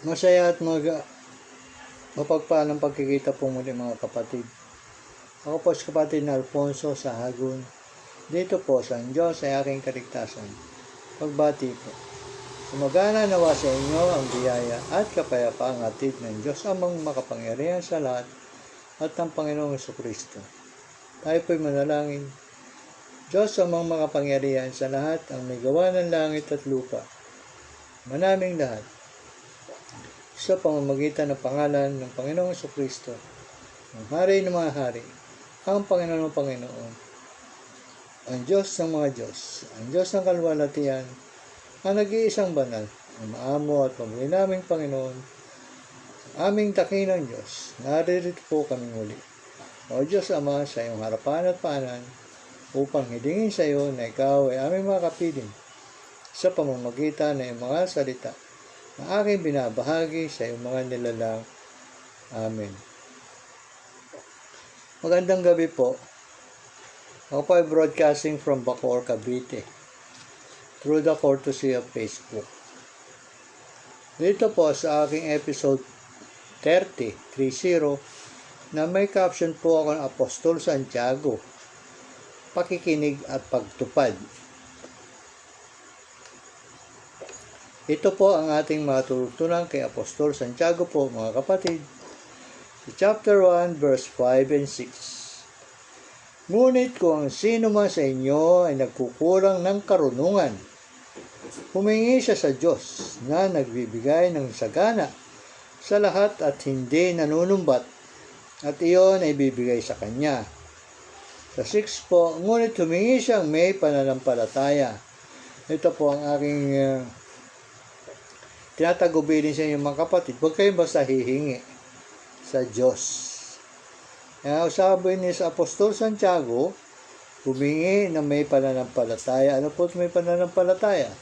Masaya at mapagpalang pagkikita po muli mga kapatid. Ako po si kapatid na Alfonso sa Hagun. Dito po sa Diyos ay aking kaligtasan. Pagbati po. Sumagana nawa sa inyo ang biyaya at kapayapaang hatid ng Diyos amang makapangyarihan sa lahat at ng Panginoong Jesucristo. Tayo po'y manalangin. Diyos amang makapangyarihan sa lahat ang may gawa ng langit at lupa. Manaming lahat. Sa pamamagitan ng pangalan ng Panginoong Jesucristo, ang Hari ng mga Hari, ang Panginoon ng Panginoon, ang Diyos ng mga Diyos, ang Diyos ng kalwalhatian, ang nag-iisang banal, ang maamo at pamalinaming Panginoon, aming dakilang Diyos, naririto po kami muli. O Diyos Ama, sa iyong harapan at paanan, upang hilingin sa iyo na ikaw ay aming makapiling sa pamamagitan ng iyong mga salita na aking binabahagi sa iyong mga nilalang. Amen. Magandang gabi po. Ako po ay broadcasting from Bacoor, Cavite through the courtesy of Facebook. Dito po sa aking episode 30 na may caption po ako ng Apostol Santiago, pakikinig at pagtupad. Ito po ang ating matutunan kay Apostol Santiago po mga kapatid. Chapter 1 verse 5 and 6. Ngunit kung sino man sa inyo ay nagkukulang ng karunungan, humingi siya sa Diyos na nagbibigay ng sagana sa lahat at hindi nanunumbat, at iyon ay bibigay sa kanya. Sa 6 po, ngunit humingi siyang may pananampalataya. Ito po ang aking tinatagubilin sa inyo mga kapatid. Huwag kayong basta hihingi sa Diyos. Kaya sabi ni sa Apostol Santiago, humingi na may pananampalataya. Ano po may pananampalataya?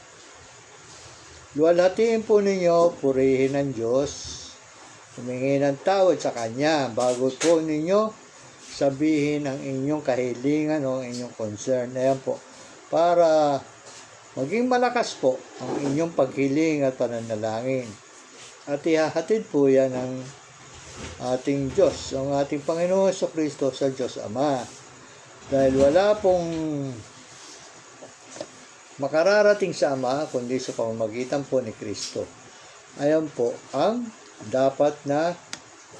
Luwalhatiin po ninyo, purihin ng Diyos, humingi ng tawad sa Kanya, bago po ninyo sabihin ang inyong kahilingan o inyong concern. Ayan po, para maging malakas po ang inyong paghiling at pananalangin. At ihahatid po yan ng ating Diyos, ang ating Panginoon Jesucristo sa Diyos Ama. Dahil wala pong makararating sa Ama kundi sa pamamagitan po ni Kristo. Ayan po ang dapat na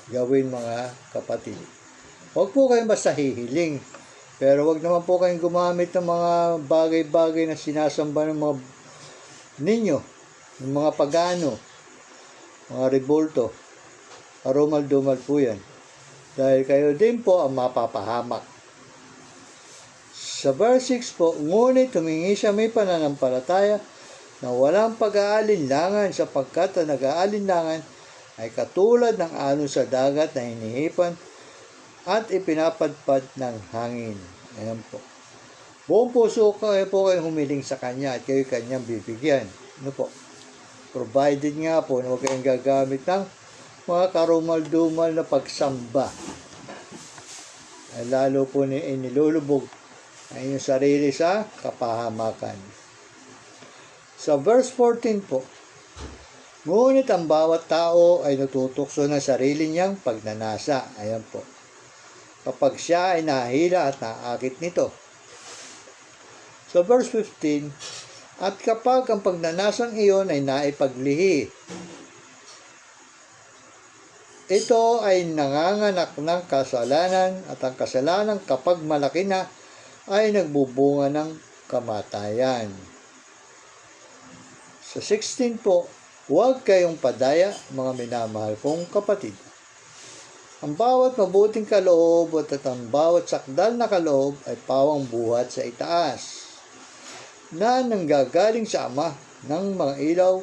gawin mga kapatid. Huwag po kayong basta hihiling. Pero wag naman po kayong gumamit ng mga bagay-bagay na sinasamba ng mga ninyo, ng mga pagano, mga rebolto. Arumal-dumal po yan. Dahil kayo din po ang mapapahamak. Sa verse 6 po, ngunit humingi siya may pananampalataya na walang pag-aalinlangan, sapagkat ang nag-aalinlangan ay katulad ng alon sa dagat na hinihipan at ipinapadpad ng hangin. Ayan po. Buong puso kayo po kayong humiling sa Kanya at kayo Kanyang bibigyan. Ano po? Provided nga po na huwag kayong gagamit ng mga karumal-dumal na pagsamba. Ay lalo po nilulubog ang inyong sarili sa kapahamakan. Sa verse 14 po, ngunit ang bawat tao ay natutukso ng sarili niyang pagnanasa. Ayan po. Kapag siya ay nahila at naakit nito. So verse 15, at kapag ang pagnanasang iyon ay naipaglihi, ito ay nanganganak ng kasalanan, at ang kasalanan kapag malaki na ay nagbubunga ng kamatayan. Sa 16 po, huwag kayong padaya mga minamahal kong kapatid. Ang bawat mabuting kaloob at ang bawat sakdal na kaloob ay pawang buhat sa itaas, na nanggagaling sa Ama ng mga ilaw,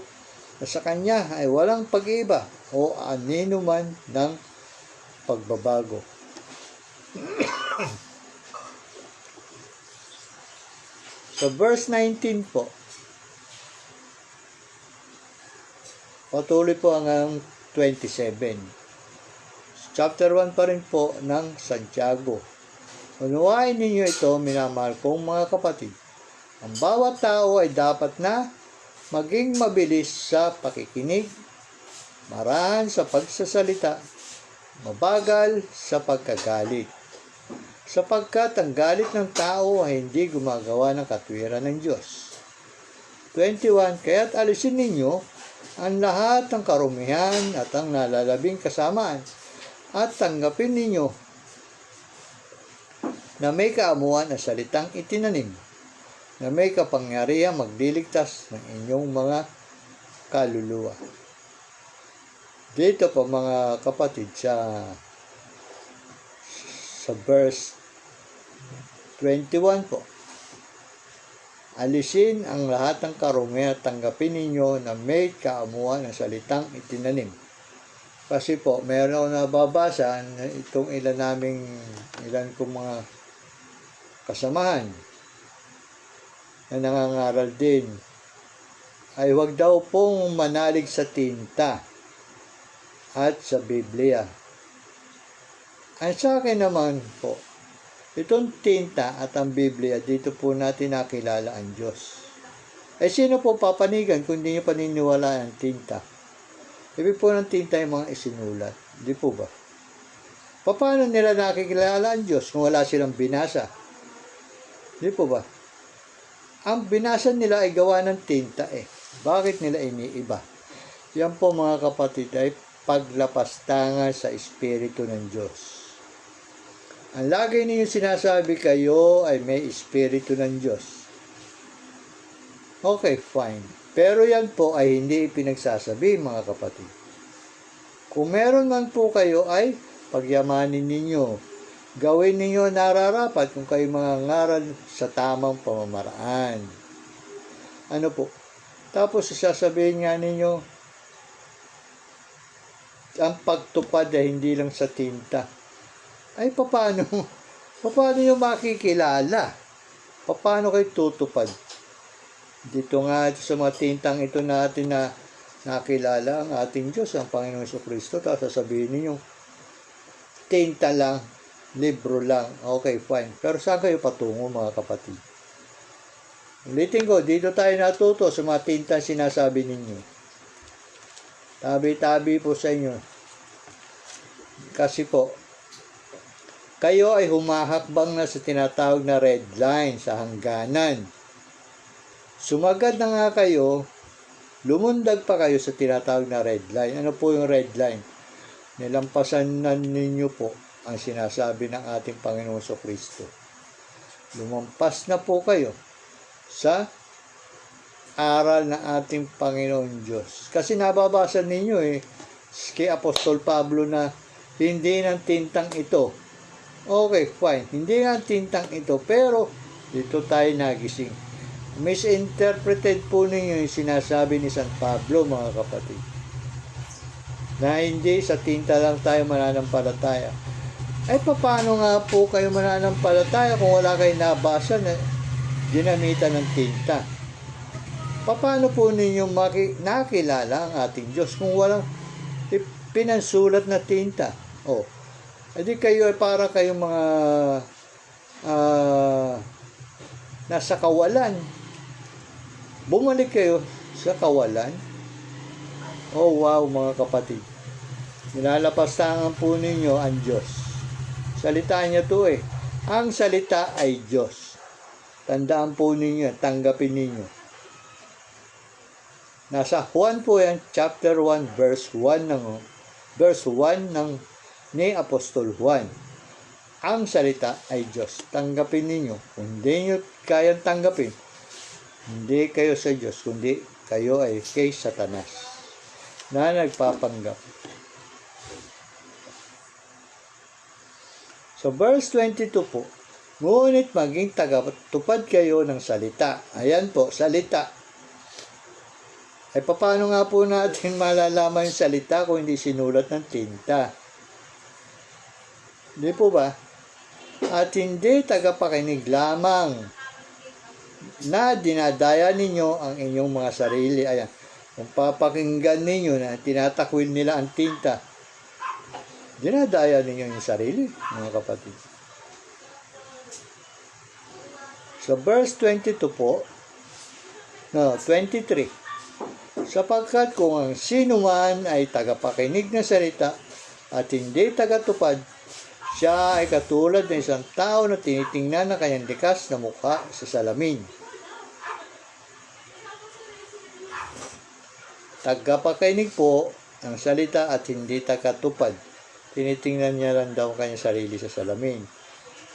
na sa Kanya ay walang pag-iba o anino man ng pagbabago. Sa verse 19 po, patuloy po hanggang 27. Chapter 1 pa rin po ng Santiago. Unawain ninyo ito, minamahal kong mga kapatid. Ang bawat tao ay dapat na maging mabilis sa pakikinig, marahan sa pagsasalita, mabagal sa pagkagalit. Sapagkat ang galit ng tao ay hindi gumagawa ng katwiran ng Diyos. 21. Kaya't alisin ninyo ang lahat ng karumihan at ang nalalabing kasamaan at tanggapin ninyo na may kaamuan na salitang itinanim, na may kapangyarihan magliligtas ng inyong mga kaluluwa. Dito po mga kapatid sa verse 21 po. Alisin ang lahat ng karumihan at tanggapin ninyo na may kaamuan ng salitang itinanim. Kasi po, meron ako nababasa na itong ilan kong mga kasamahan na nangangaral din ay huwag daw pong manalig sa tinta at sa Biblia. Ang sa akin naman po, itong tinta at ang Biblia, dito po natin nakilala ang Diyos. Ay sino po papanigan kung hindi nyo paniniwala ang tinta? Ibig po ng tinta yung mga isinulat. Di po ba? Paano nila nakikilala ang Diyos kung wala silang binasa? Di po ba? Ang binasa nila ay gawa ng tinta eh. Bakit nila iniiba? Yan po mga kapatid ay paglapastangan sa Espiritu ng Diyos. Ang lagi ninyo sinasabi kayo ay may Espiritu ng Diyos. Okay, fine. Pero yan po ay hindi ipinagsasabi mga kapatid. Kung meron man po kayo ay pagyamanin ninyo. Gawin ninyo nararapat kung kayo mga ngaral sa tamang pamamaraan. Ano po? Tapos sasabihin nga ninyo, ang pagtupad ay hindi lang sa tinta. Ay paano nyo makikilala? Paano kayo tutupad? Dito nga sa mga tintang ito natin na nakilala ang ating Diyos, ang Panginoon Jesucristo, tapos sasabihin ninyo, tinta lang, libro lang. Okay, fine. Pero saan kayo patungo mga kapatid? Ulitin ko, dito tayo natuto sa mga tinta sinasabi ninyo. Tabi-tabi po sa inyo. Kasi po, kayo ay humahakbang na sa tinatawag na red line, sa hangganan. Sumagad na nga kayo, lumundag pa kayo sa tinatawag na red line. Ano po yung red line? Nilampasan na ninyo po ang sinasabi ng ating Panginoon Jesucristo. Lumampas na po kayo sa aral ng ating Panginoon Diyos. Kasi nababasa ninyo kay Apostol Pablo na hindi ng tintang ito. Okay, fine. Hindi ng tintang ito, pero dito tayo nagising. Misinterpreted po ninyo yung sinasabi ni San Pablo, mga kapatid. Na hindi sa tinta lang tayo mananampalataya. Ay, paano nga po kayo mananampalataya kung wala kayong nabasa na ginamitan ng tinta? Paano po ninyo nakilala ang ating Diyos kung walang pinansulat na tinta? Edi kayo ay para kayong mga nasa kawalan. Bumalik kayo sa kawalan. Oh wow mga kapatid. Nilalapastangan po ninyo ang Diyos. Salita niya to Ang salita ay Diyos. Tandaan po ninyo, tanggapin ninyo. Nasa Juan po yan, chapter 1, verse 1 ni Apostol Juan. Ang salita ay Diyos. Tanggapin ninyo. Kung hindi nyo kayang tanggapin, hindi kayo sa Diyos, kundi kayo ay kay Satanas na nagpapanggap. So verse 22 po, ngunit maging tagatupad kayo ng salita. Ayan po, salita. Ay paano nga po natin malalaman yung salita kung hindi sinulat ng tinta? Hindi po ba? At hindi tagapakinig lamang na dinadaya ninyo ang inyong mga sarili. Ayan, kung papakinggan ninyo na tinatakwil nila ang tinta, dinadaya ninyo yung sarili, mga kapatid. So verse 22 po, 23. Sapagkat kung ang sino man ay tagapakinig ng salita at hindi tagatupad, siya ay katulad ng isang tao na tinitingnan ng kanyang likas na mukha sa salamin. Tagapakinig po ng salita at hindi tagatupad. Tinitingnan niya lang daw kanyang sarili sa salamin.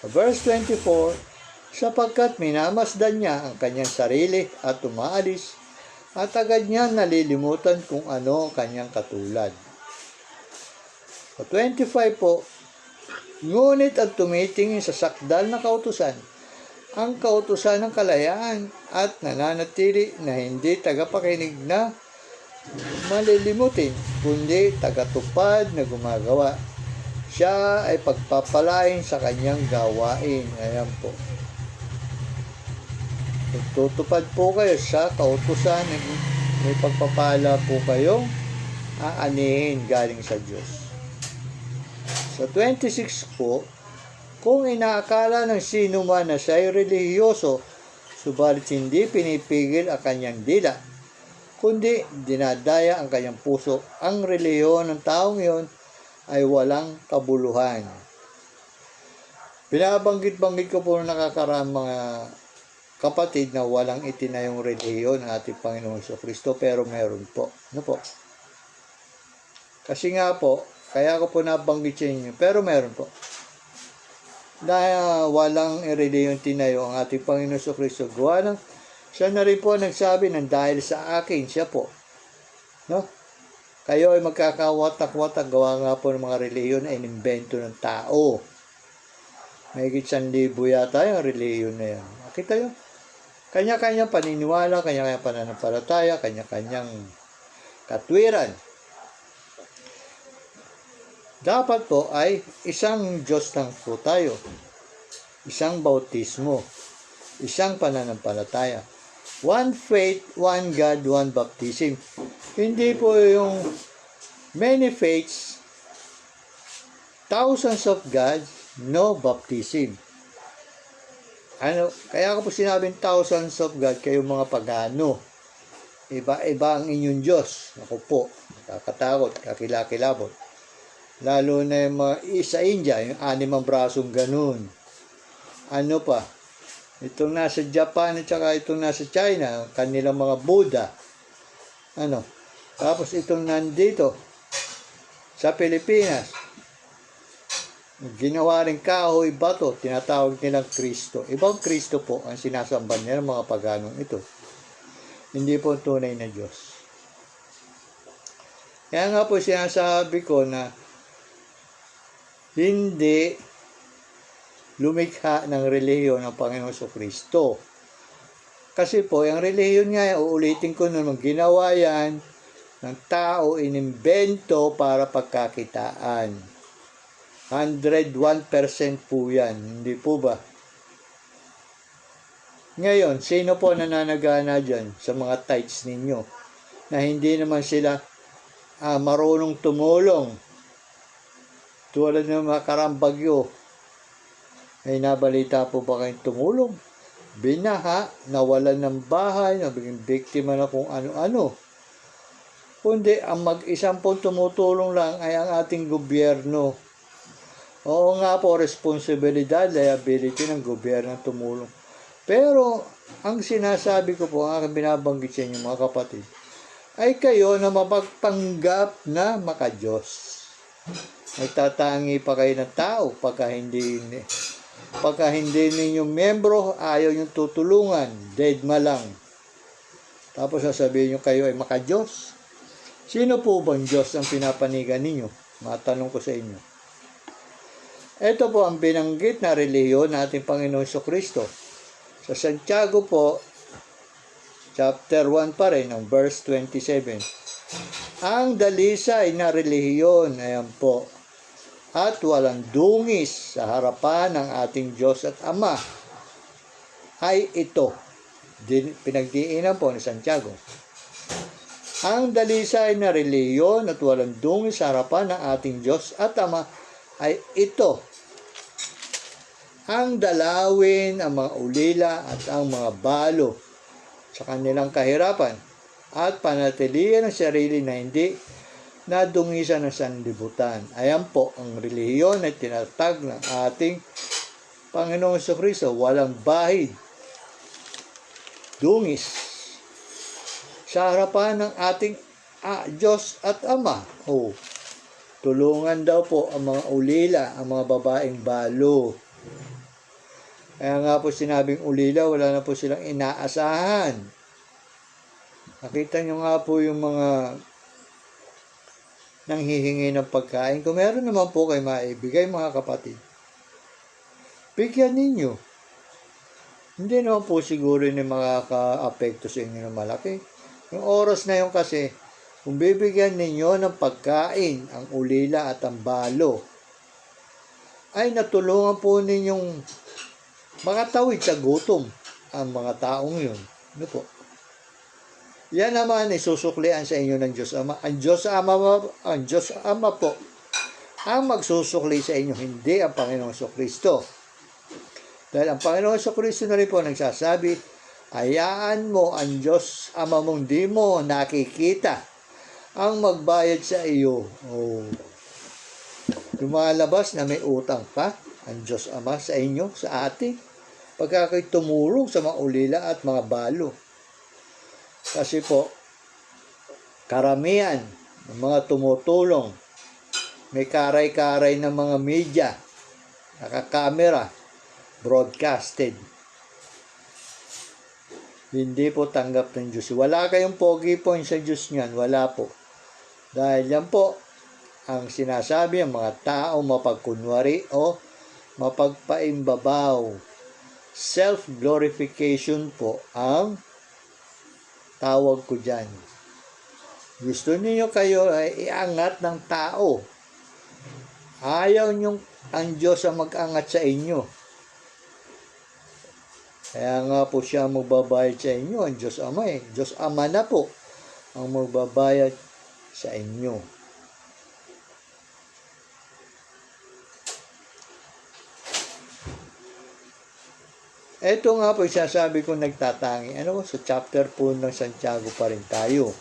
Verse 24, sapagkat minamasdan niya ang kanyang sarili at umaalis, at agad niya nalilimutan kung ano ang kanyang katulad. 25 po, ngunit ang tumitingin sa sakdal na kautusan, ang kautusan ng kalayaan at nananatili na hindi tagapakinig na malilimutin, kundi tagatupad na gumagawa, siya ay pagpapalain sa kanyang gawain. Ayan po. Tutupad po kayo sa kautusan, may pagpapala po kayo, aanihin galing sa Diyos. Sa 26 po, kung inaakala ng sino man na siya'y relihiyoso, subalit hindi pinipigil ang kanyang dila, kundi dinadaya ang kanyang puso, ang relihiyon ng taong iyon ay walang kabuluhan. Binabanggit-banggit ko po nakakaraang mga kapatid na walang itinayong relihiyon ng ating Panginoon Kristo, pero meron po. Ano po? Kasi nga po, kaya ko po nabanggit sa inyo, pero meron po. Dahil walang relihiyon tinayo ang ating Panginoon Kristo, gawa ng siya na rin po nagsabi ng dahil sa akin, siya po. No? Kayo ay magkakawatak-watak, gawa nga po ng mga relihiyon ay inimbento ng tao. May 1,000 yata yung relihiyon na yan. Nakita yun? Kanya-kanyang paniniwala, kanya-kanyang pananampalataya, kanya-kanyang katwiran. Dapat po ay isang Diyos lang po tayo. Isang bautismo. Isang pananampalataya. One faith, one God, one baptism. Hindi po yung many faiths, thousands of gods, no baptism. Kaya ko po sinabing thousands of God, kayong mga pagano. Iba-iba ang inyong Diyos. Ako po, nakakatakot, kakilakilabot. Lalo na yung mga sa India, yung 6 brasong ganun. Ano pa? Itong nasa Japan at saka itong nasa China, kanilang mga Buddha. Tapos itong nandito, sa Pilipinas, ginawa rin kahoy, bato, tinatawag nilang Kristo. Ibang Kristo po ang sinasamba nila mga paganong ito. Hindi po tunay na Diyos. Kaya nga po sinasabi ko na hindi lumikha ng relihiyon ng Panginoon Kristo. Kasi po, yung relihiyon nga, uulitin ko naman, ginawa yan ng tao, inimbento para pagkakitaan. 101% po yan. Hindi po ba? Ngayon, sino po nananagana dyan sa mga tithes ninyo na hindi naman sila marunong tumulong? Tulad ng mga karambagyo, ay nabalita po ba kayong tumulong? Binaha, nawalan ng bahay, nabiging biktima na kung ano-ano. Kundi ang mag-isang pong tumutulong lang ay ang ating gobyerno. Oo nga po, responsibilidad, liability ng gobyerno tumulong. Pero, ang sinasabi ko po, ang aking binabanggit sa inyo mga kapatid, ay kayo na mapagpanggap na makadiyos. Nagtatangi pa kayo ng tao pagka hindi ninyong membro, ayaw nyo tutulungan, dead ma lang. Tapos sasabihin nyo kayo ay makadiyos. Sino po bang Diyos ang pinapanigan ninyo? Matanong ko sa inyo. Ito po ang binanggit na relihiyon ng ating Panginoon Kristo. Sa Santiago po, chapter 1 pa rin, ang verse 27. Ang dalisay na relihiyon, ayan po, at walang dungis sa harapan ng ating Diyos at Ama ay ito. Pinagdiinan po ni Santiago. Ang dalisay na relihiyon at walang dungis sa harapan ng ating Diyos at Ama ay ito. Ang dalawin, ang mga ulila at ang mga balo sa kanilang kahirapan at panatilihan ang sarili na hindi nadungisan ng sanlibutan. Ayan po ang relihiyon na tinatag ng ating Panginoong Jesucristo. Walang bahid, dungis sa harapan ng ating Diyos at Ama. Tulungan daw po ang mga ulila, ang mga babaeng balo. Kaya nga po sinabing ulila, wala na po silang inaasahan. Nakita nyo nga po yung mga nanghihingi ng pagkain. Kung meron naman po kayo maibigay, mga kapatid, bigyan ninyo. Hindi naman po siguro yung makaka-apekto sa inyo ng malaki. Yung oras na yun kasi, kung bibigyan ninyo ng pagkain ang ulila at ang balo, ay natulungan po ninyong makatawid sa gutom ang mga taong yun. Ano po? Yan naman ay susuklian sa inyo ng Diyos Ama. Ang Diyos Ama po ang magsusukli sa inyo, hindi ang Panginoong Jesucristo. Dahil ang Panginoong Jesucristo na rin po nagsasabi, hayaan mo ang Diyos Ama mong di mo nakikita ang magbayad sa iyo. Lumalabas na may utang pa ang Diyos Ama sa inyo, sa atin, pagka kayo tumulong sa mga ulila at mga balo. Kasi po, karamihan ng mga tumutulong, may karay-karay ng mga media, nakakamera, broadcasted. Hindi po tanggap ng Diyos. Wala kayong pogi point sa Diyos niyan. Wala po. Dahil yan po, ang sinasabi ng mga tao mapagkunwari o mapagpaimbabaw. Self-glorification po ang tawag ko dyan. Gusto niyo kayo ay iangat ng tao. Ayaw niyong ang Diyos ang mag-angat sa inyo. Kaya nga po siya magbabayad sa inyo, ang Diyos Ama Diyos Ama na po ang magbabayad sa inyo. Ito nga po isasabi kong nagtatangi. Sa chapter po ng Santiago pa rin tayo.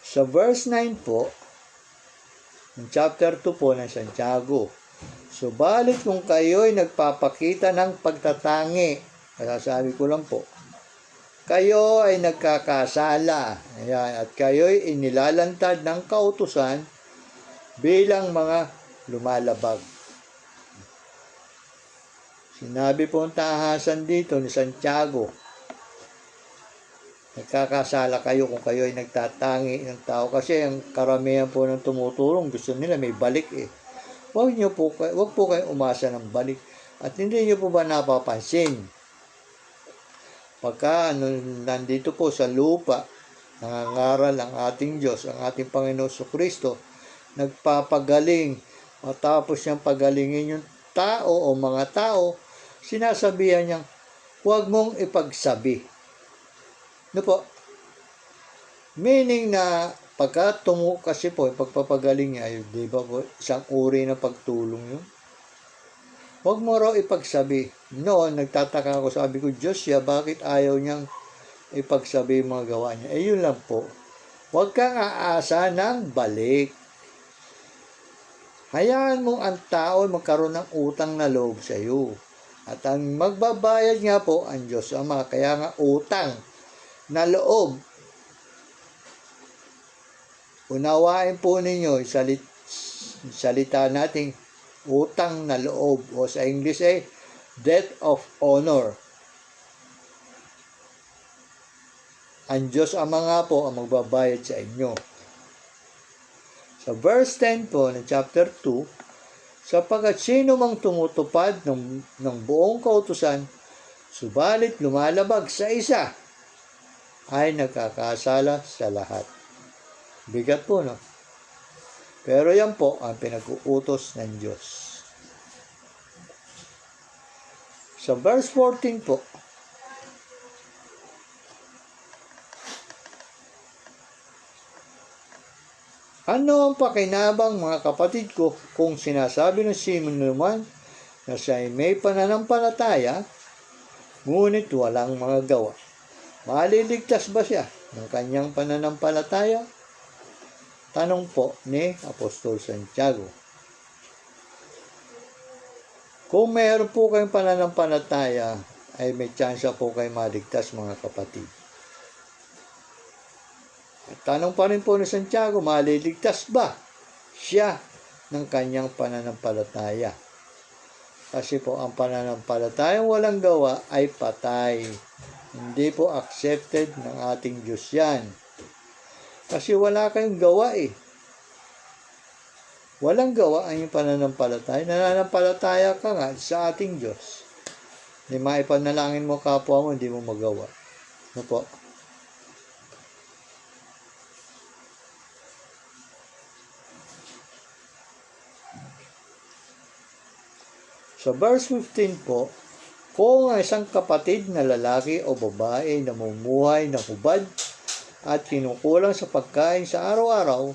Sa verse 9 po, ng chapter 2 po ng Santiago, subalit kung kayo'y nagpapakita ng pagtatangi, masasabi ko lang po, kayo ay nagkakasala, at kayo'y inilalantad ng kautusan bilang mga lumalabag. Sinabi po ang tahasan dito ni Santiago, nagkakasala kayo kung kayo ay nagtatangi ng tao. Kasi ang karamihan po ng tumutulong, gusto nila may balik Huwag po kayo umasa ng balik. At hindi nyo po ba napapansin? Pagka nandito po sa lupa, nangangaral ang ating Diyos, ang ating Panginoon Jesucristo, nagpapagaling, matapos niyang pagalingin yung tao o mga tao, sinasabihan niyang, huwag mong ipagsabi. Po? Meaning na, pagka kasi po, pagpapagaling niya, di ba po, isang uri ng pagtulong yun. Huwag mo raw ipagsabi. Noon, nagtataka ako, sabi ko, Diyos siya, bakit ayaw niyang ipagsabi mga gawa niya? Yun lang po. Huwag kang aasa ng balik. Hayaan mong ang tao magkaroon ng utang na loob sa iyo. At ang magbabayad nga po ang Diyos Ama. Kaya nga utang na loob. Unawain po ninyo salita nating utang na loob o sa English debt of honor. Ang Diyos Ama nga po ang magbabayad sa inyo. Sa verse 10 po ng chapter 2, sapagkat sino mang tumutupad ng buong kautusan, subalit lumalabag sa isa, ay nagkakasala sa lahat. Bigat po, no? Pero yan po ang pinag-uutos ng Diyos. Sa verse 14 po, ano ang pakinabang mga kapatid ko kung sinasabi ng Simon naman na siya ay may pananampalataya, ngunit walang mga gawa. Maliligtas ba siya ng kanyang pananampalataya? Tanong po ni Apostol Santiago. Kung mayroon po kayong pananampalataya, ay may tsansa po kayo maligtas, mga kapatid. At tanong pa rin po ni Santiago, maliligtas ba siya ng kanyang pananampalataya? Kasi po ang pananampalatayang walang gawa ay patay. Hindi po accepted ng ating Diyos yan. Kasi wala kayong gawa eh. Walang gawa ang iyong pananampalataya. Nananampalataya ka nga sa ating Diyos. Hindi maipanalangin mo kapwa mo, hindi mo magawa. Ano po? Sa verse 15 po, kung ang isang kapatid na lalaki o babae namumuhay na hubad at kinukulang sa pagkain sa araw-araw,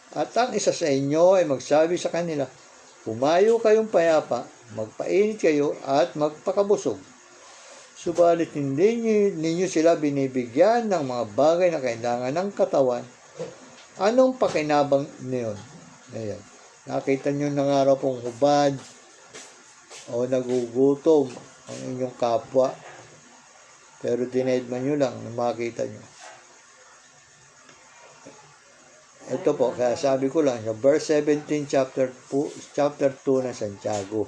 at ang isa sa inyo ay magsabi sa kanila, pumayo kayong payapa, magpainit kayo at magpakabusog. Subalit hindi ninyo sila binibigyan ng mga bagay na kailangan ng katawan. Anong pakinabang niyon? Ayan. Nakita nyo na nga raw pong hubad o nagugutom ang inyong kapwa, pero dinedman nyo lang na makita nyo. Ito po, kaya sabi ko lang, sa verse 17, chapter 2 ng Santiago.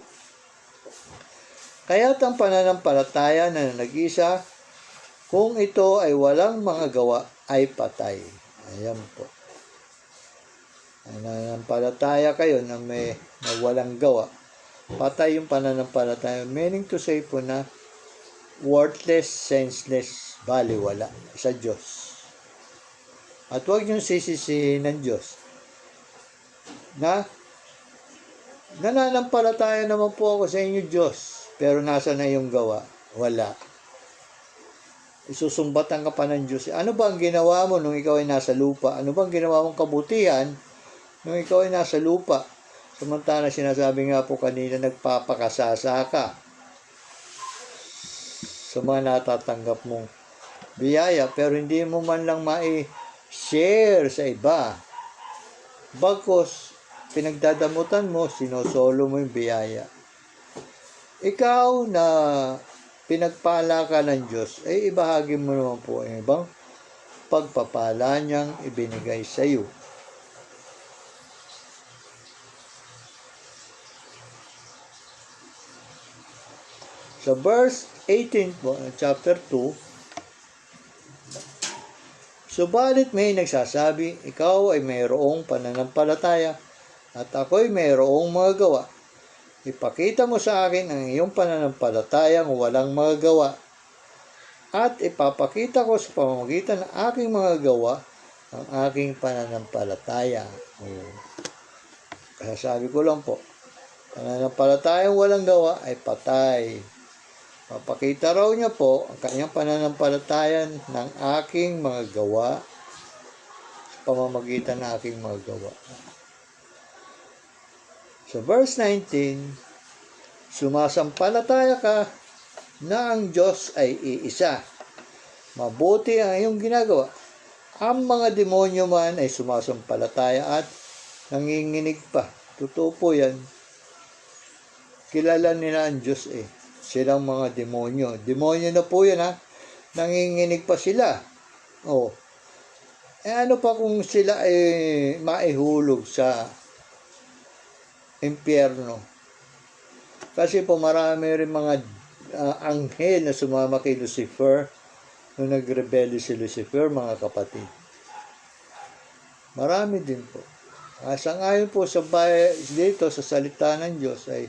Kaya't ang pananampalataya na nag-isa, kung ito ay walang mga gawa, ay patay. Ayan po. Pananampalataya kayo na walang gawa, patay yung pananampalataya. Meaning to say po na worthless, senseless, baliwala sa Diyos. At huwag niyong sisisihin ng Diyos na nananampalataya naman po ako sa inyo, Diyos, pero nasa na yung gawa? Wala. Isusumbatan ka pa ng Diyos. Ano ba ang ginawa mo nung ikaw ay nasa lupa? Ano ba ang ginawa mong kabutihan nung ikaw ay nasa lupa? Samantala, sinasabi nga po kanina, nagpapakasasa ka sa mga natatanggap mong biyaya, pero hindi mo man lang share sa iba. Bagkus, pinagdadamutan mo, sinosolo mo yung biyaya. Ikaw na pinagpala ka ng Diyos, ay ibahagi mo naman po ang ibang pagpapala niyang ibinigay sa iyo. Sa verse 18 po, chapter 2, subalit may nagsasabi, ikaw ay mayroong pananampalataya at ako'y mayroong mga gawa. Ipakita mo sa akin ang iyong pananampalatayang walang mga gawa at ipapakita ko sa pamamagitan ng aking mga gawa ang aking pananampalataya. Kaya sabi ko lang po, pananampalatayang walang gawa ay patay. Papakita raw niya po ang kanyang pananampalataya ng aking mga gawa sa pamamagitan ng aking mga gawa. So verse 19, sumasampalataya ka na ang Diyos ay iisa. Mabuti ang iyong ginagawa. Ang mga demonyo man ay sumasampalataya at nanginginig pa. Totoo po yan. Kilala nila ang Diyos eh. Silang mga demonyo. Demonyo na po yan ha. Nanginginig pa sila. Ano pa kung sila ay maihulog sa impyerno? Kasi po marami rin mga anghel na sumama kay Lucifer nung nagrebelde si Lucifer, mga kapatid. Marami din po. Sangayon po sa dito sa salita ng Diyos ay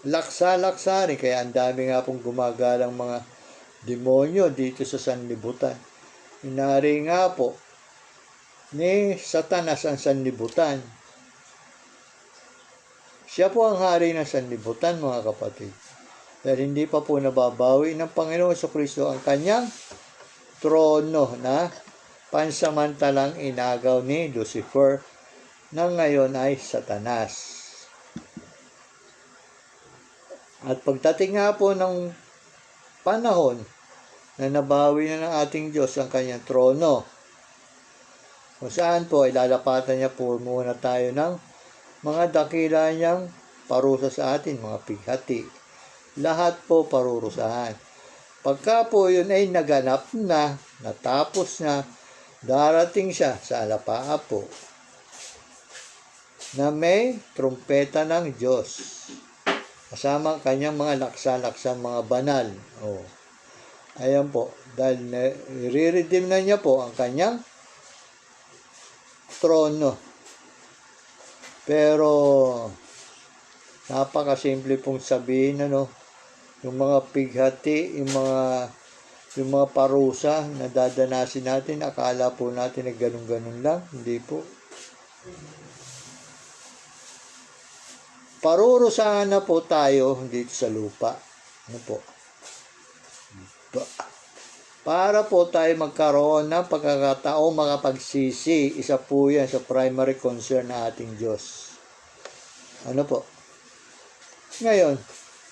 laksa-laksa rin. Kaya ang dami nga pong gumagalang mga demonyo dito sa sanlibutan. Inari nga po ni Satanas ang sanlibutan. Siya po ang hari ng sanlibutan, mga kapatid. Pero hindi pa po nababawi ng Panginoong Jesucristo ang kanyang trono na pansamantalang inagaw ni Lucifer na ngayon ay Satanas. At pagdating nga po ng panahon na nabawi na ng ating Diyos ang kanyang trono, kung saan po ay lalapatan niya po muna tayo ng mga dakila niyang parusa sa atin, mga pighati. Lahat po parurusahan. Pagka po yun ay naganap na, natapos na, darating siya sa alapaa po na may trumpeta ng Diyos. Kasama ang kanyang mga laksa-laksa, mga banal. Ayan po, dahil i-redeem na niya po ang kanyang trono. Pero, napakasimple pong sabihin, yung mga pighati, yung mga parusa na dadanasin natin, akala po natin na ganun-ganun lang. Hindi po. Parurusahan na po tayo dito sa lupa. Para po tayo magkaroon ng pagkakataong makapagsisi. Isa po yan sa primary concern na ating Diyos. Ngayon,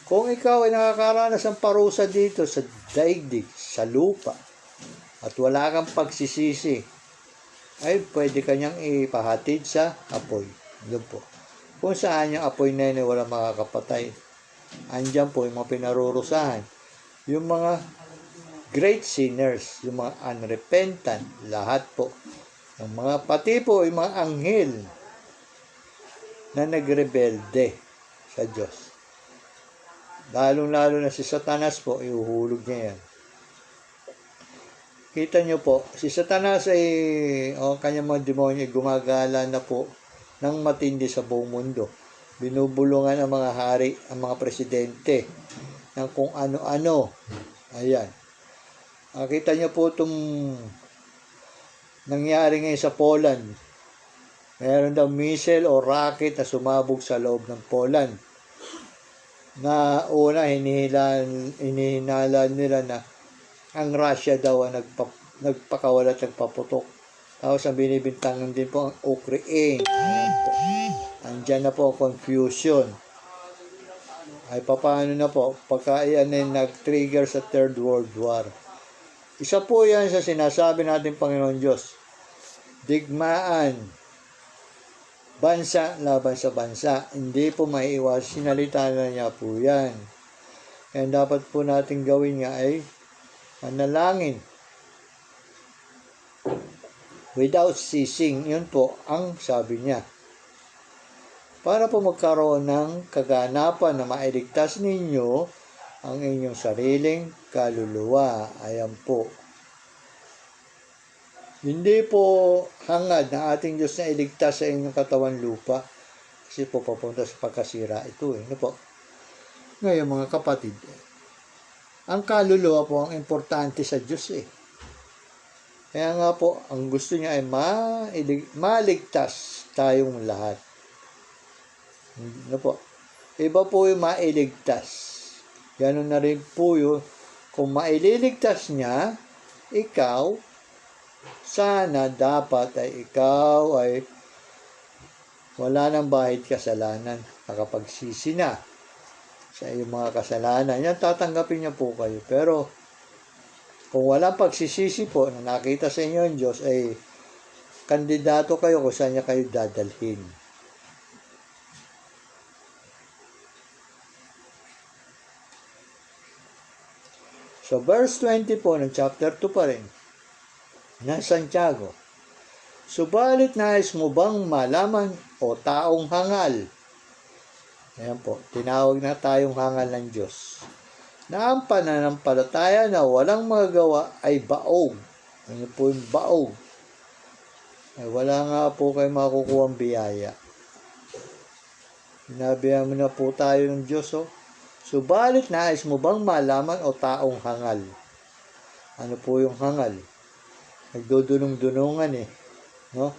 kung ikaw ay nakakaranas ng parusa dito sa daigdig, sa lupa, at wala kang pagsisisi, ay pwede kanyang ipahatid sa apoy. Doon po. Kung saan yung apoy na yun wala makakapatay. Andyan po yung mga pinarurusahan. Yung mga great sinners, yung mga unrepentant, lahat po. Yung mga pati po, yung mga anghel na nagrebelde sa Diyos. Lalong-lalo na si Satanas po, iuhulog niya yan. Kita nyo po, si Satanas ay, kanyang mga demonyo, gumagala na po ng matindi sa buong mundo. Binubulungan ang mga hari, ang mga presidente, ng kung ano-ano. Ayan. Kita nyo po itong nangyari ngayon sa Poland. Meron daw missile o rocket na sumabog sa loob ng Poland. Na una, hinihinala nila na ang Russia daw ang nagpakawala at nagpaputok. Tapos ang binibintangan din po ang Ukraine. Andyan na po confusion. Ay paano na po pagka yan ay nag-trigger sa Third World War. Isa po yan sa sinasabi natin Panginoon Diyos. Digmaan. Bansa laban sa bansa. Hindi po maiiwas. Sinalita na niya po yan. Kaya dapat po natin gawin nga ay manalangin. Without ceasing. Yun po ang sabi niya. Para po magkaroon ng kaganapan na mailigtas ninyo ang inyong sariling kaluluwa. Ayan po. Hindi po hangad na ating Diyos na iligtas sa inyong katawan lupa. Kasi po papunta sa pagkasira ito. Po? Ngayon mga kapatid, ang kaluluwa po ang importante sa Diyos . Kaya nga po, ang gusto niya ay maligtas tayong lahat. Po? Iba po yung mailigtas. Ganon na rin po yun. Kung maililigtas niya, ikaw, sana dapat ay ikaw ay wala nang bahid kasalanan. Nakapagsisi na sa iyong mga kasalanan. Yan, tatanggapin niya po kayo. Pero, kung walang pagsisisi po na nakita sa inyo ng Diyos, ay kandidato kayo kung saan niya kayo dadalhin. So, verse 20 po ng chapter 2 pa rin, na Santiago. Subalit nais mo bang malaman o taong hangal? Ayan po, tinawag na tayong hangal ng Diyos. Na ang pananampalataya na walang magagawa ay baog. Ano po yung baog? Ay wala nga po kayo makukuha ang biyaya. Sinabihan mo na po tayo ng Diyos. Subalit nais mo bang malaman o taong hangal? Ano po yung hangal? Nagdudunong-dunungan no?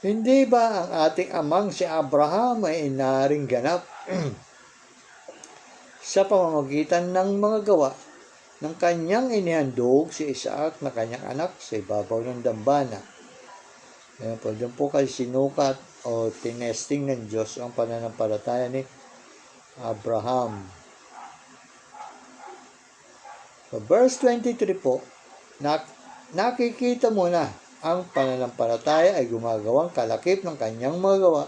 Hindi ba ang ating amang si Abraham ay inaring ganap sa pamamagitan ng mga gawa ng kanyang inihandog si Isaac na kanyang anak sa ibabaw ng dambana? Ayan po, dyan po kasi sinukat o tinesting ng Diyos ang pananampalataya ni Abraham. So, verse 23 po, nakikita mo na ang pananampalataya ay gumagawang kalakip ng kanyang mga gawa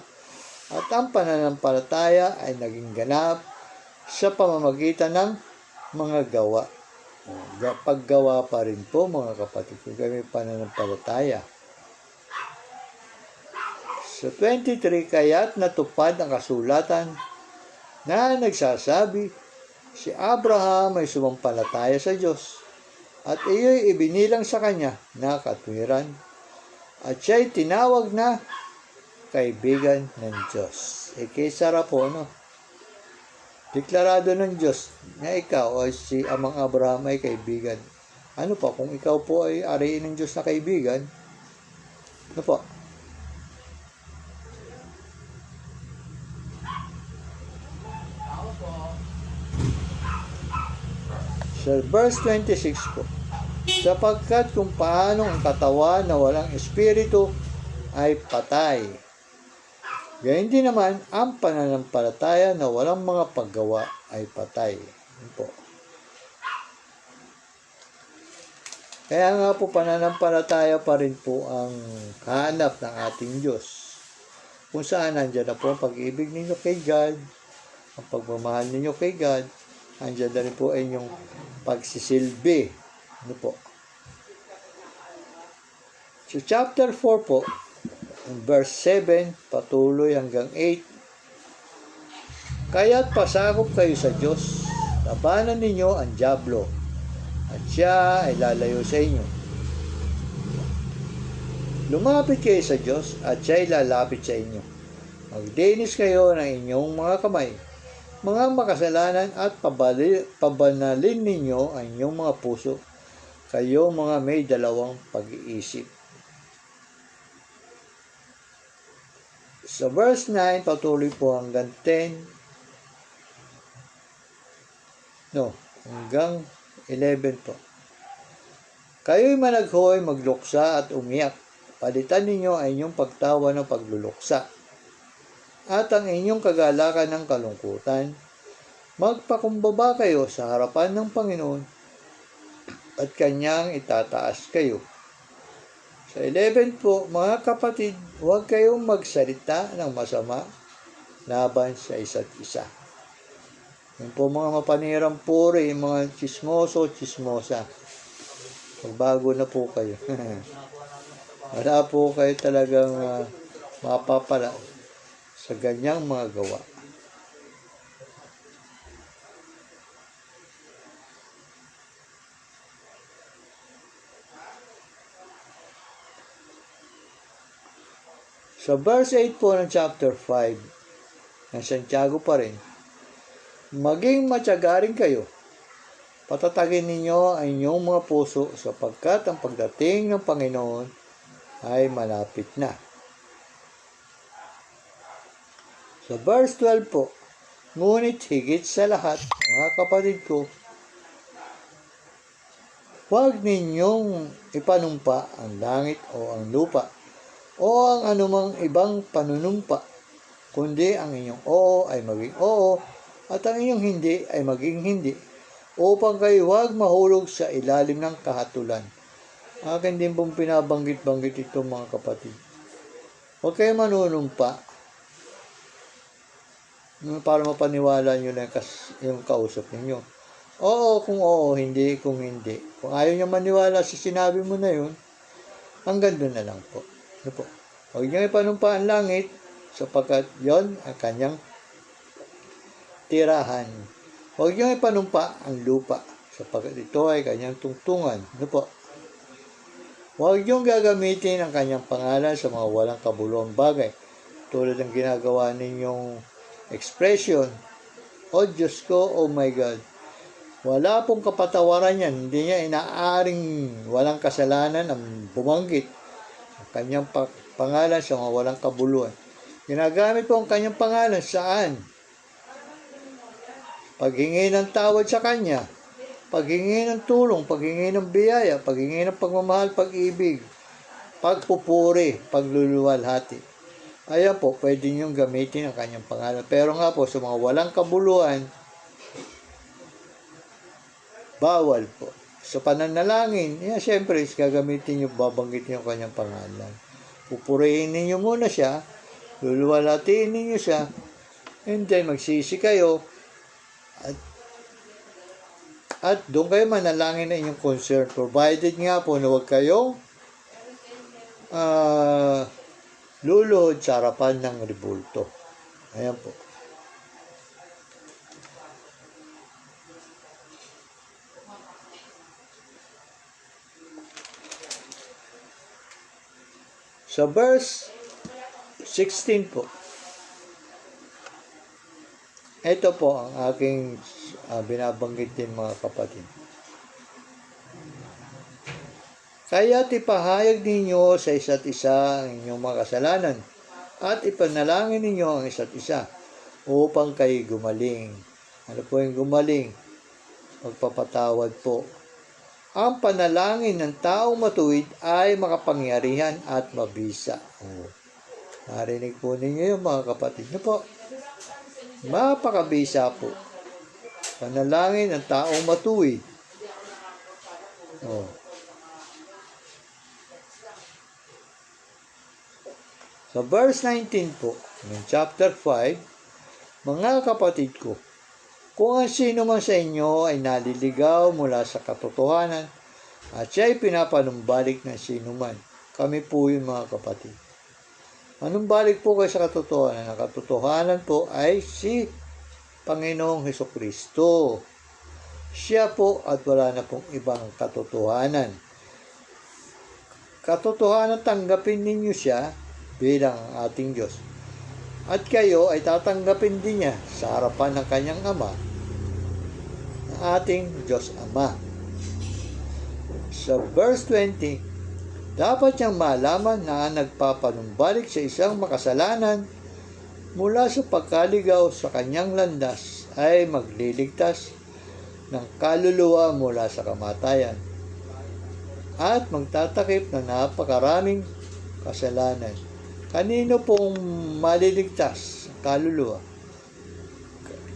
at ang pananampalataya ay naging ganap sa pamamagitan ng mga gawa. Paggawa pa rin po mga kapatid kung kami pananampalataya. So 23, kaya't natupad ang kasulatan na nagsasabi, si Abraham ay sumampalataya sa Diyos at iyo'y ibinilang sa kanya na katwiran at siya'y tinawag na kaibigan ng Diyos. Kisara po, deklarado ng Diyos na ikaw ay si Amang Abraham ay kaibigan. Ano pa, kung ikaw po ay ariin ng Diyos na kaibigan, ano po? So, verse 26 po, sapagkat kung paano ang katawan na walang espiritu ay patay, gayon din naman ang pananampalataya na walang mga paggawa ay patay. Po. Kaya nga po pananampalataya pa rin po ang hanap ng ating Diyos. Kung saan nandiyan na po ang pag-ibig ninyo kay God, ang pagmamahal ninyo kay God, nandiyan na rin po ay inyong pagsisilbi. Po. So chapter 4 po, verse 7, patuloy hanggang 8. Kaya't pasakop kayo sa Diyos, labanan ninyo ang dyablo, at siya ay lalayo sa inyo. Lumapit kayo sa Diyos, at siya ay lalapit sa inyo. Magdinis kayo ng inyong mga kamay, mga makasalanan, at pabanalin ninyo ang inyong mga puso, kayo mga may dalawang pag-iisip. Sa verse 9, patuloy po hanggang 10. Hanggang 11 po. Kayo'y managhoy, magluksa at umiyak. Palitan ninyo ang inyong pagtawa ng pagluluksa at ang inyong kagalakan ng kalungkutan. Magpakumbaba kayo sa harapan ng Panginoon at kanyang itataas kayo. Sa 11 po, mga kapatid, huwag kayong magsalita ng masama laban sa isa't isa. Yung po mga mapanirang puri, mga chismoso, chismosa. Magbago na po kayo. Wala po kayo talagang mapapala sa ganyang mga gawa. Sa verse 8 po ng chapter 5 ng Santiago pa rin, maging matyaga rin kayo. Patatagin ninyo ang inyong mga puso sapagkat ang pagdating ng Panginoon ay malapit na. Sa verse 12 po, ngunit higit sa lahat, mga kapatid ko, huwag ninyong ipanumpa ang langit o ang lupa o ang anumang ibang panunumpa, kundi ang inyong oo ay maging oo at ang inyong hindi ay maging hindi, upang kayo huwag mahulog sa ilalim ng kahatulan. Akin din pong pinabanggit-banggit ito mga kapatid. Huwag kayo manunumpa para mapaniwala nyo na yung kausap ninyo. Oo kung oo, hindi kung hindi. Kung ayaw nyo maniwala sa sinabi mo na yun, hanggang doon na lang po. Huwag nyo ipanumpa ang langit sapagkat yon ang kanyang tirahan. Huwag nyo ipanumpa ang lupa sapagkat ito ay kanyang tungtungan. Huwag nyo gagamitin ang kanyang pangalan sa mga walang kabuluhang bagay tulad ng ginagawa ninyong expression, "Oh Diyos ko, oh my God." Wala pong kapatawaran yan. Hindi niya inaaring walang kasalanan ang bumanggit ang kanyang pangalan sa mga walang kabuluhan. Ginagamit po ang kanyang pangalan saan? Paghingi ng tawad sa kanya, paghingi ng tulong, paghingi ng biyaya, paghingi ng pagmamahal, pag-ibig, pagpupuri, pagluluwalhati. ayan po, pwede niyong gamitin ang kanyang pangalan. Pero nga po, sa mga walang kabuluhan, bawal po. Sa pananalangin, syempre, gagamitin niyo, babanggitin yung kanyang pangalan. Pupurihin ninyo muna siya, luluwalatiin ninyo siya, and then magsisi kayo, at doon kayo manalangin na inyong concern. Provided nga po na huwag kayong luluhod sa harapan ng rebulto. Ayan po. Sa verse 16 po, ito po ang aking binabanggit din mga kapatid. Kaya't ipahayag ninyo sa isa't isa ang inyong mga kasalanan at ipanalangin ninyo ang isa't isa upang kayo gumaling. Ano po yung gumaling? Magpapatawad po. Ang panalangin ng taong matuwid ay makapangyarihan at mabisa. Narinig po ninyo yung mga kapatid nyo po. Mapakabisa po. Panalangin ng taong matuwid. Sa verse 19 po, ng chapter 5, mga kapatid ko, kung ang sino man sa inyo ay naliligaw mula sa katotohanan at siya ay pinapanumbalik ng sino man, kami po yun mga kapatid. Manumbalik po kayo sa katotohanan. Ang katotohanan po ay si Panginoong Hesukristo. Siya po at wala na pong ibang katotohanan. Katotohanan, tanggapin ninyo siya bilang ating Diyos. At kayo ay tatanggapin din niya sa harapan ng kanyang Ama, ng ating Diyos Ama. Sa verse 20, dapat niyang malaman na nagpapanumbalik sa isang makasalanan mula sa pagkaligaw sa kanyang landas ay magliligtas ng kaluluwa mula sa kamatayan at magtatakip ng napakaraming kasalanan. Kanino pong maliligtas? Kaluluwa.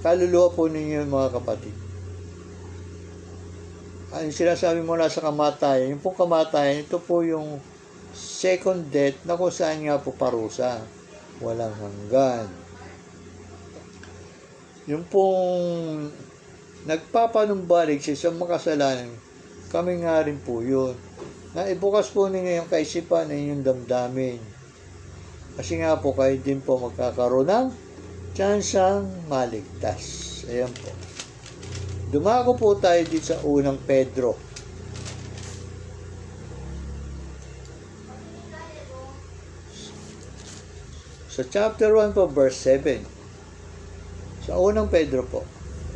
Kaluluwa po ninyo mga kapatid. Ang sinasabi mula sa kamatayan, yung pong kamatayan, ito po yung second death na kung saan nga po parusa. Walang hanggan. Yung pong nagpapanumbalik sa isang makasalanan, kami nga rin po yun. Na ibukas po ninyo yung kaisipan na inyong damdamin. Kasi nga po kayo din po magkakaroon ng tsansang maligtas. Ayan po. Dumako po tayo dito sa unang Pedro. Sa chapter 1 po, verse 7. Sa unang Pedro po.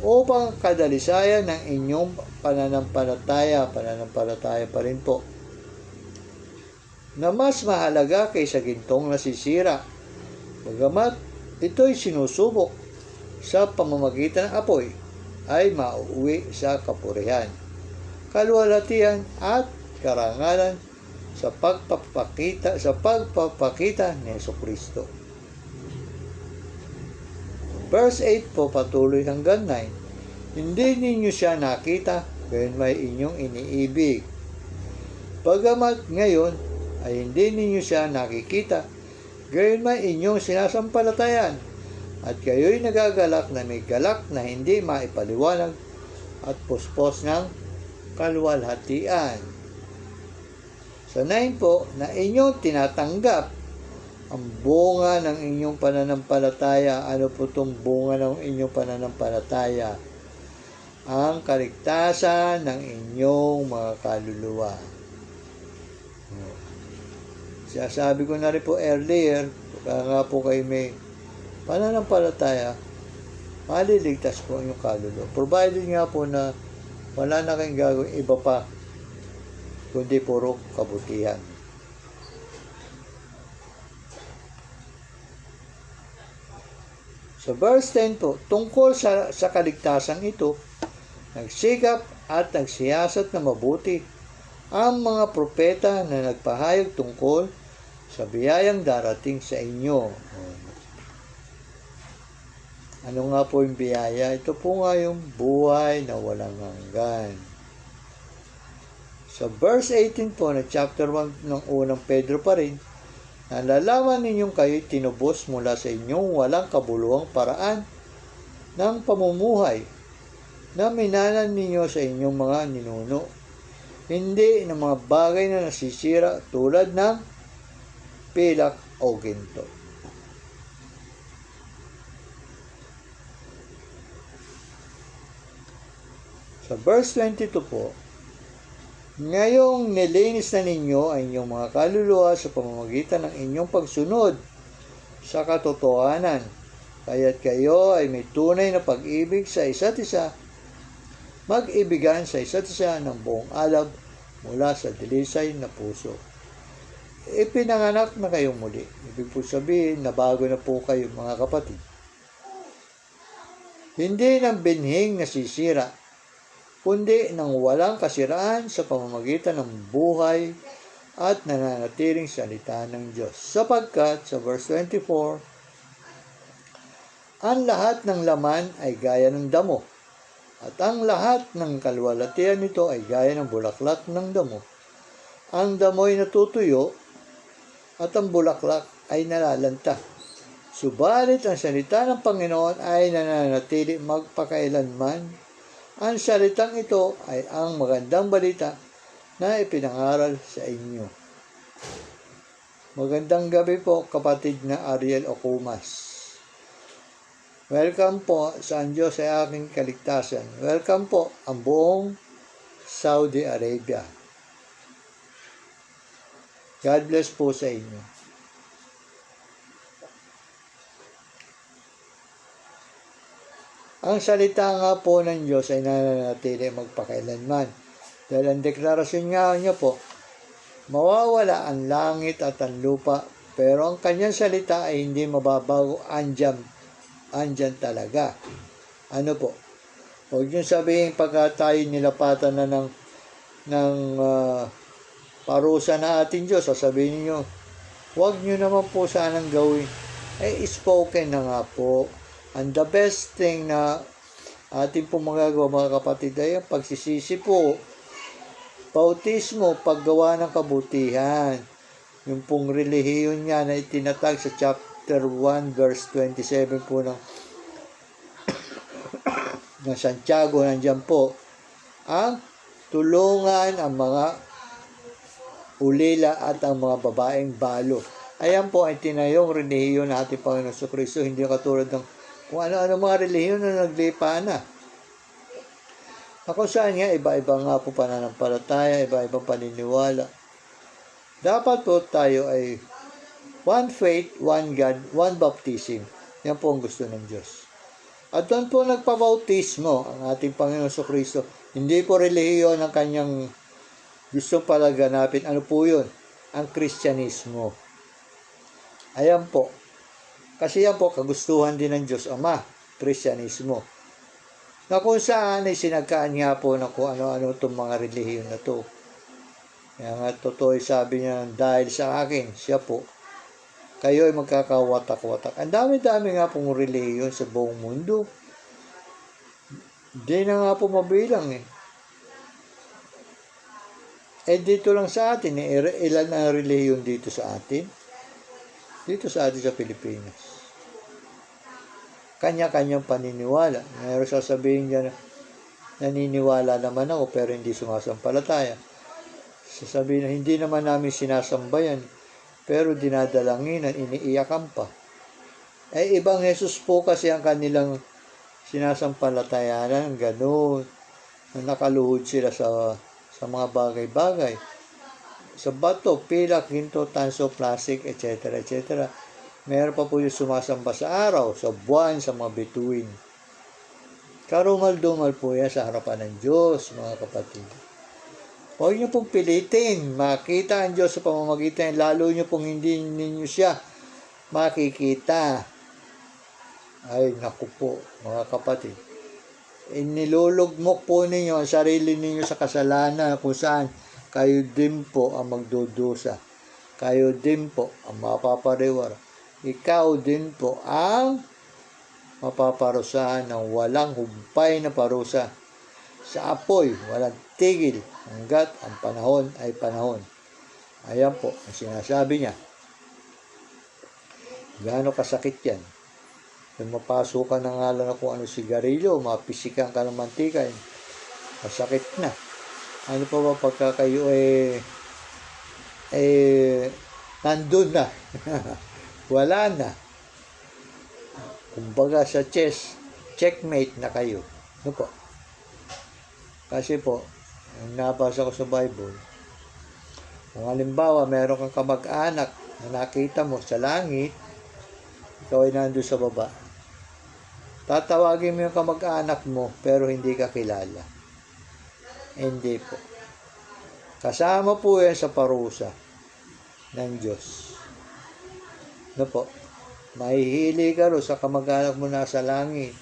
Upang kadalisayan ng inyong pananampalataya pa rin po, na mas mahalaga kaysa gintong nasisira. Bagamat ito'y sinusubok sa pamamagitan ng apoy, ay mauuwi sa kapurihan, kaluwalhatian at karangalan sa pagpapakita ni Jesucristo. Verse 8 po patuloy hanggang 9. Hindi ninyo siya nakita, gayon may inyong iniibig. Bagamat ngayon ay hindi ninyo siya nakikita, gayon may inyong sinasampalatayan. At kayo'y nagagalak na may galak na hindi maipaliwanag at puspos ng kaluwalhatian. Sa 9 po, na inyong tinatanggap ang bunga ng inyong pananampalataya. Ano po itong bunga ng inyong pananampalataya? Ang kaligtasan ng inyong mga kaluluwa. Sabi ko na rin po earlier, kaya nga po kayo may pananampalataya, maliligtas po ang inyong kaluluwa. Provided nga po na wala na kayong gagawin iba pa, kundi puro kabutihan. Sa verse 10 po, tungkol sa kaligtasan ito, nagsikap at nagsiyasat na mabuti ang mga propeta na nagpahayag tungkol sa biyayang darating sa inyo. Ano nga po yung biyaya? Ito po nga yung buhay na walang hanggan. Sa verse 18 po na chapter 1 ng unang Pedro pa rin, nalalaman ninyong kayo'y tinubos mula sa inyong walang kabuluhang paraan ng pamumuhay na minanan ninyo sa inyong mga ninuno. Hindi ng mga bagay na nasisira tulad ng pilak o ginto. Sa verse 22 po, ngayong nilinis na ninyo ang inyong mga kaluluwa sa pamamagitan ng inyong pagsunod sa katotohanan, kaya't kayo ay may tunay na pag-ibig sa isa't isa, mag-ibigan sa isa't isa ng buong alab mula sa dilisay na puso. Ipinanganak na kayong muli. Ibig po sabihin na bago na po kayo mga kapatid. Hindi ng binhing nasisira, kundi ng walang kasiraan sa pamamagitan ng buhay at nananatiling salita ng Diyos. Sapagkat, sa verse 24, ang lahat ng laman ay gaya ng damo, at ang lahat ng kalwalatian nito ay gaya ng bulaklak ng damo. Ang damo'y natutuyo, at ang bulaklak ay nalalanta. Subalit ang salita ng Panginoon ay nananatili magpakailanman. Ang salitang ito ay ang magandang balita na ipinangaral sa inyo. Magandang gabi po, kapatid na Ariel Okumas. Welcome po sa ang Diyos ay aking kaligtasan. Welcome po ang buong Saudi Arabia. God bless po sa inyo. Ang salita nga po ng Diyos ay nananatili magpakailanman. Dahil ang deklarasyon nga niya po, mawawala ang langit at ang lupa, pero ang kanyang salita ay hindi mababago, andyan talaga. Ano po? Huwag niyo sabihin pagka tayo nilapatan na ng parusa na ating Diyos, sasabihin niyo, huwag niyo naman po sanang gawin. Spoken na nga po. And the best thing na ating pong magagawa mga kapatid ay ang pagsisisi po. Bautismo, paggawa ng kabutihan. Yung pong relihiyon niya na itinatag sa chapter 1 verse 27 po ng Santiago, nandiyan po ang tulungan ang mga ulila at ang mga babaeng balo. Ayan po ay tinayong relihiyon ng ating Panginoon Kristo, hindi katulad ng kung ano-ano mga relihiyon na naglipa na. Kung saan nga, iba-iba nga po pananampalataya, iba-ibang paniniwala. Dapat po tayo ay one faith, one God, one baptism. Yan po ang gusto ng Diyos. At doon po nagpabautismo ang ating Panginoon Kristo. Hindi po relihiyon ang kanyang gustong palaganapin. Ano po yun? Ang Kristyanismo. Ayan po. Kasi yan po, kagustuhan din ng Diyos Ama, Kristyanismo. Na kung saan ay sinagkaan nga po na kung ano-ano itong mga relihiyon na to. Kaya nga totoo sabi niya, dahil sa akin, siya po, kayo ay magkakawatak-watak. Ang dami-dami nga pong relihiyon sa buong mundo. Hindi na nga po mabilang dito lang sa atin, ilan ang relihiyon dito sa atin? Dito sa atin sa Pilipinas. Kanya-kanyang paniniwala. Mayroon sasabihin niya na naniniwala naman ako pero hindi sumasampalataya. Sasabihin na hindi naman namin sinasambayan pero dinadalanginan, iniiyakan pa. Ibang Jesus po kasi ang kanilang sinasampalatayanan, gano'n. Nakaluhod sila sa mga bagay-bagay. Sa bato, pilak, ginto, tanso, plastic, etc. etc. Meron pa po yung sumasamba sa araw, sa buwan, sa mga bituin. Karumal-dumal po yan sa harapan ng Diyos, mga kapatid. Huwag niyo pong pilitin. Makita ang Diyos sa pamamagitan. Lalo niyo pong hindi ninyo siya makikita. Ay, naku po, mga kapatid. Inilulugmok po ninyo ang sarili ninyo sa kasalanan kung saan kayo din po ang magdudusa. kayo din po ang mapapariwara. Ikaw din po ang mapaparusahan ng walang humpay na parusa. Sa apoy, walang tigil hanggat ang panahon ay panahon. Ayan po ang sinasabi niya. Gaano kasakit yan? Kung mapasukan na nga lang kung ano sigarilyo, mapisikan ka ng mantika, masakit na. Ano pa ba pagka kayo nandun na? Wala na. Kumbaga sa chess, checkmate na kayo. Ano po? Kasi po, nabasa ko sa Bible, kung halimbawa meron kang kamag-anak na nakita mo sa langit, ikaw ay nandun sa baba, tatawagin mo yung kamag-anak mo pero hindi ka kilala. Hindi po. Kasama po yan sa parusa ng Diyos. Ano po? Mahihili ka ro sa kamag-anak mo nasa langit.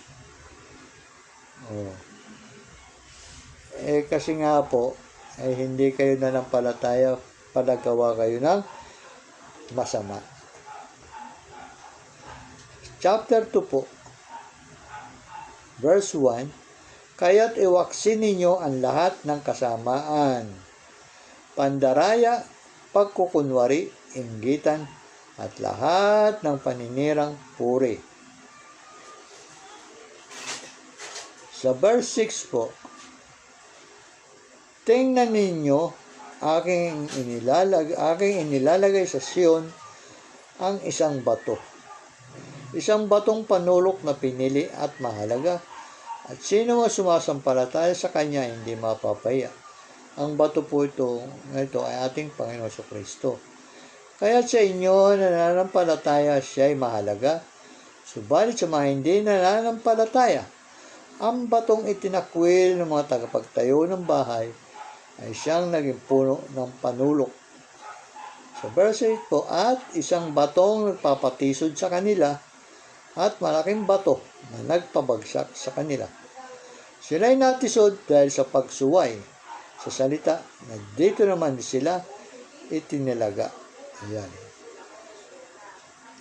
Kasi nga po, hindi kayo nanampalataya, palagawa kayo ng masama. Chapter 2 po, verse 1, kaya't iwaksin ninyo ang lahat ng kasamaan, pandaraya, pagkukunwari, inggitan, at lahat ng paninirang puri. Sa verse 6 po, tingnan ninyo aking inilalagay sa Sion ang isang bato. Isang batong panulok na pinili at mahalaga. At sino ang sumasampalataya sa kanya hindi mapapaya. Ang bato po ito ay ating Panginoon Kristo. Kaya sa inyo na nananampalataya siya ay mahalaga. Subalit sa mga hindi nananampalataya, ang batong itinakwil ng mga tagapagtayo ng bahay ay siyang naging puno ng panulok. Sa verse 8 po, at isang batong nagpapatisod sa kanila at malaking bato na nagpabagsak sa kanila. Sila'y natisod dahil sa pagsuway sa salita na dito naman sila itinilaga. Ayan.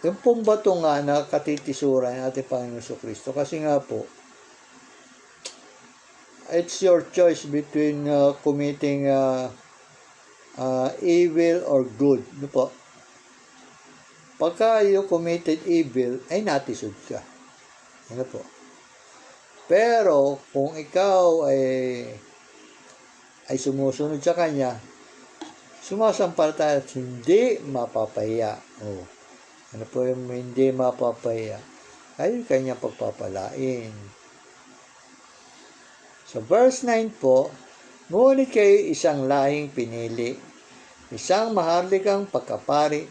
Yung pong bato nga na katitisuran ng ating Panginoon Kristo kasi nga po, it's your choice between committing evil or good. Ano po? Pagka you committed evil, ay natisod ka. Ano po? Pero, kung ikaw ay sumusunod sa Kanya, sumasampalataya at hindi mapapahiya. Ano po yung hindi mapapahiya? Ay Kanya pagpapalain. Sa verse 9 po, ngunit kayo isang lahing pinili, isang maharlikang pagkapari,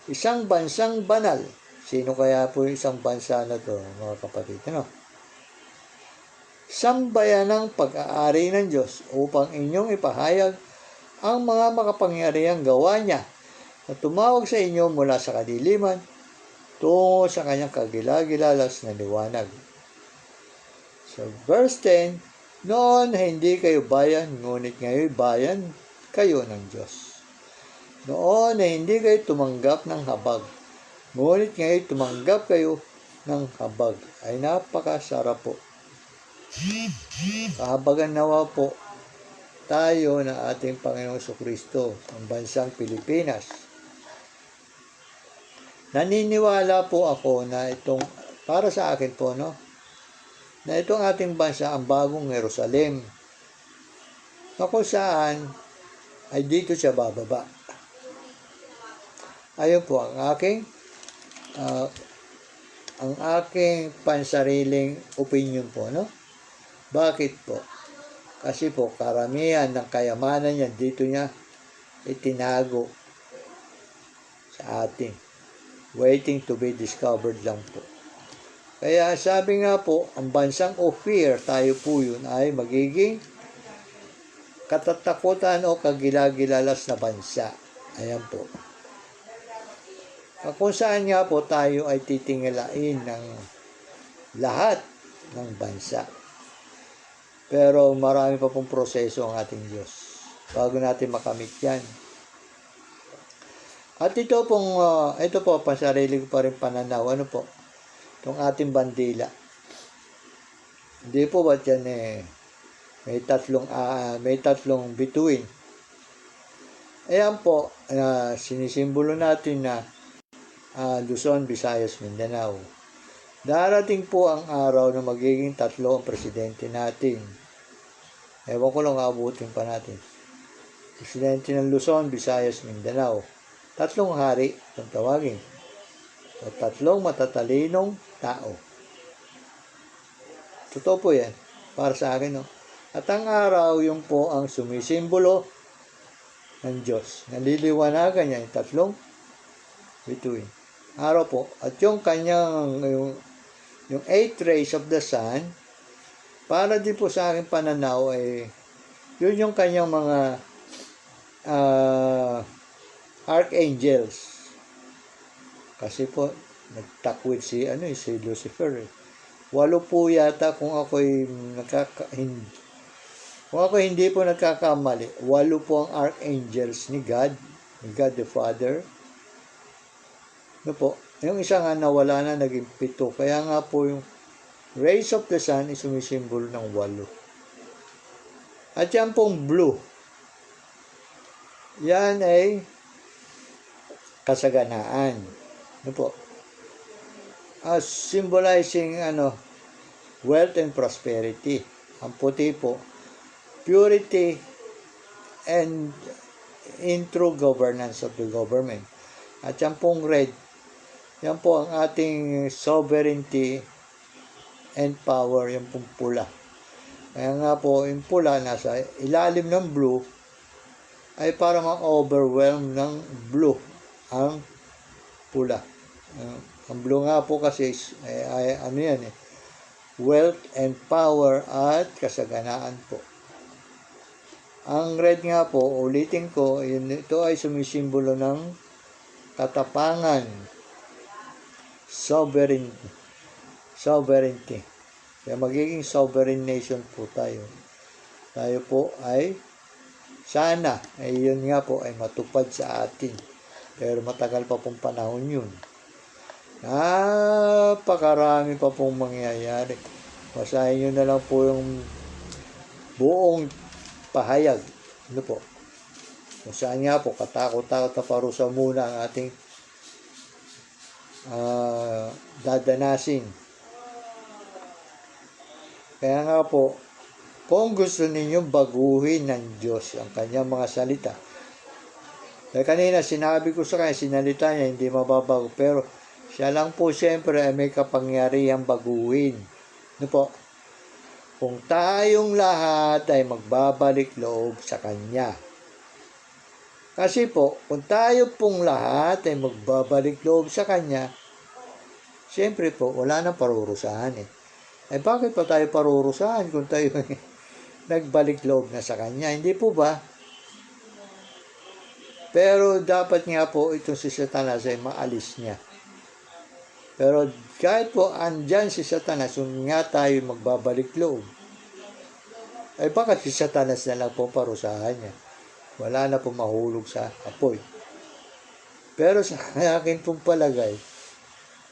isang bansang banal. Sino kaya po yung isang bansa na to, mga kapatid? Sambayanang pag-aari ng Diyos upang inyong ipahayag ang mga makapangyarihang gawa niya na tumawag sa inyo mula sa kadiliman tungo sa kanyang kagilagilalas na liwanag. So, verse 10, noon hindi kayo bayan, ngunit ngayon bayan kayo ng Diyos. Noon ay hindi kayo tumanggap ng habag, ngunit ngayon tumanggap kayo ng habag. Ay napakasarap po. Kahabagan nawa po tayo na ating Panginoong Kristo, ang bansang Pilipinas. Naniniwala po ako na itong, para sa akin po, na itong ating bansa ang bagong Jerusalem, na kung saan ay dito siya bababa. Ayun po ang aking pansariling opinion po, Bakit po? Kasi po, karamihan ng kayamanan niya dito niya itinago sa atin. Waiting to be discovered lang po. Kaya sabi nga po, ang bansang Ophir, tayo po yun, ay magiging katatakutan o kagilagilalas na bansa. Ayan po. Kung saan nga po tayo ay titingalain ng lahat ng bansa. Pero marami pa pong proseso ang ating Diyos bago natin makamit yan. At ito po, pasarili ko pa rin pananaw. Ano po? Itong ating bandila. Hindi po ba't yan may tatlong bituin. Ayan po, sinisimbolo natin na Luzon, Visayas, Mindanao. Darating po ang araw na magiging tatlo ang presidente natin. Ewan ko lang aabutin pa natin. Presidente ng Luzon, Visayas, Mindanao. Tatlong hari kung tawagin. O tatlong matatalinong tao. Totoo po yan. Para sa akin, no? At ang araw, yung po ang sumisimbolo ng Diyos. Naliliwanagan niya yung tatlong bituin. Araw po. At yung kanyang, yung 8 rays of the sun, para din po sa aking pananaw, yun yung kanyang mga archangels. Kasi po, nagtakwid si Lucifer. 8 po yata kung ako'y hindi po nagkakamali. 8 po ang archangels ni God the Father. No po, yung isa nga nawala na, naging 7. Kaya nga po yung rays of the sun is sumisimbolo ng 8. At yan pong blue. Yan ay kasaganaan. Ano po? Symbolizing wealth and prosperity. Ang puti po, purity and in true governance of the government. At yan pong red, yan po ang ating sovereignty and power, yan pong pula. Kaya nga po, yung pula nasa ilalim ng blue ay para ma-overwhelm ng blue ang pula. Ang blue nga po kasi ay wealth and power at kasaganaan po. Ang red nga po, ulitin ko, ito ay sumisimbolo ng katapangan, sovereignty. Kaya magiging sovereign nation po tayo. Tayo po ay sana, yun nga po ay matupad sa atin. Pero matagal pa pong panahon yun. Napakarami pa pong mangyayari. Basahin nyo na lang po yung buong pahayag. Ano po? Kung saan nga po, katakot-takot na parusa muna ang ating dadanasin. Kaya nga po, kung gusto ninyong baguhin ng Diyos ang kanyang mga salita, kaya kanina sinabi ko sa kanya, sinalita niya, hindi mababago. Pero siya lang po siyempre ay may kapangyarihang baguhin. Ano po? Kung tayong lahat ay magbabalik loob sa Kanya. Kasi po, kung tayo pong lahat ay magbabalik loob sa Kanya, siyempre po, wala nang parurusahan bakit pa tayo parurusahan kung tayo nagbalik loob na sa Kanya? Hindi po ba? Pero dapat nga po itong si Satanas ay maalis niya. Pero kahit po andyan si Satanas, kung nga tayo magbabalik loob, bakit si Satanas na lang po parusahan niya? Wala na po mahulog sa apoy. Pero sa akin pong palagay,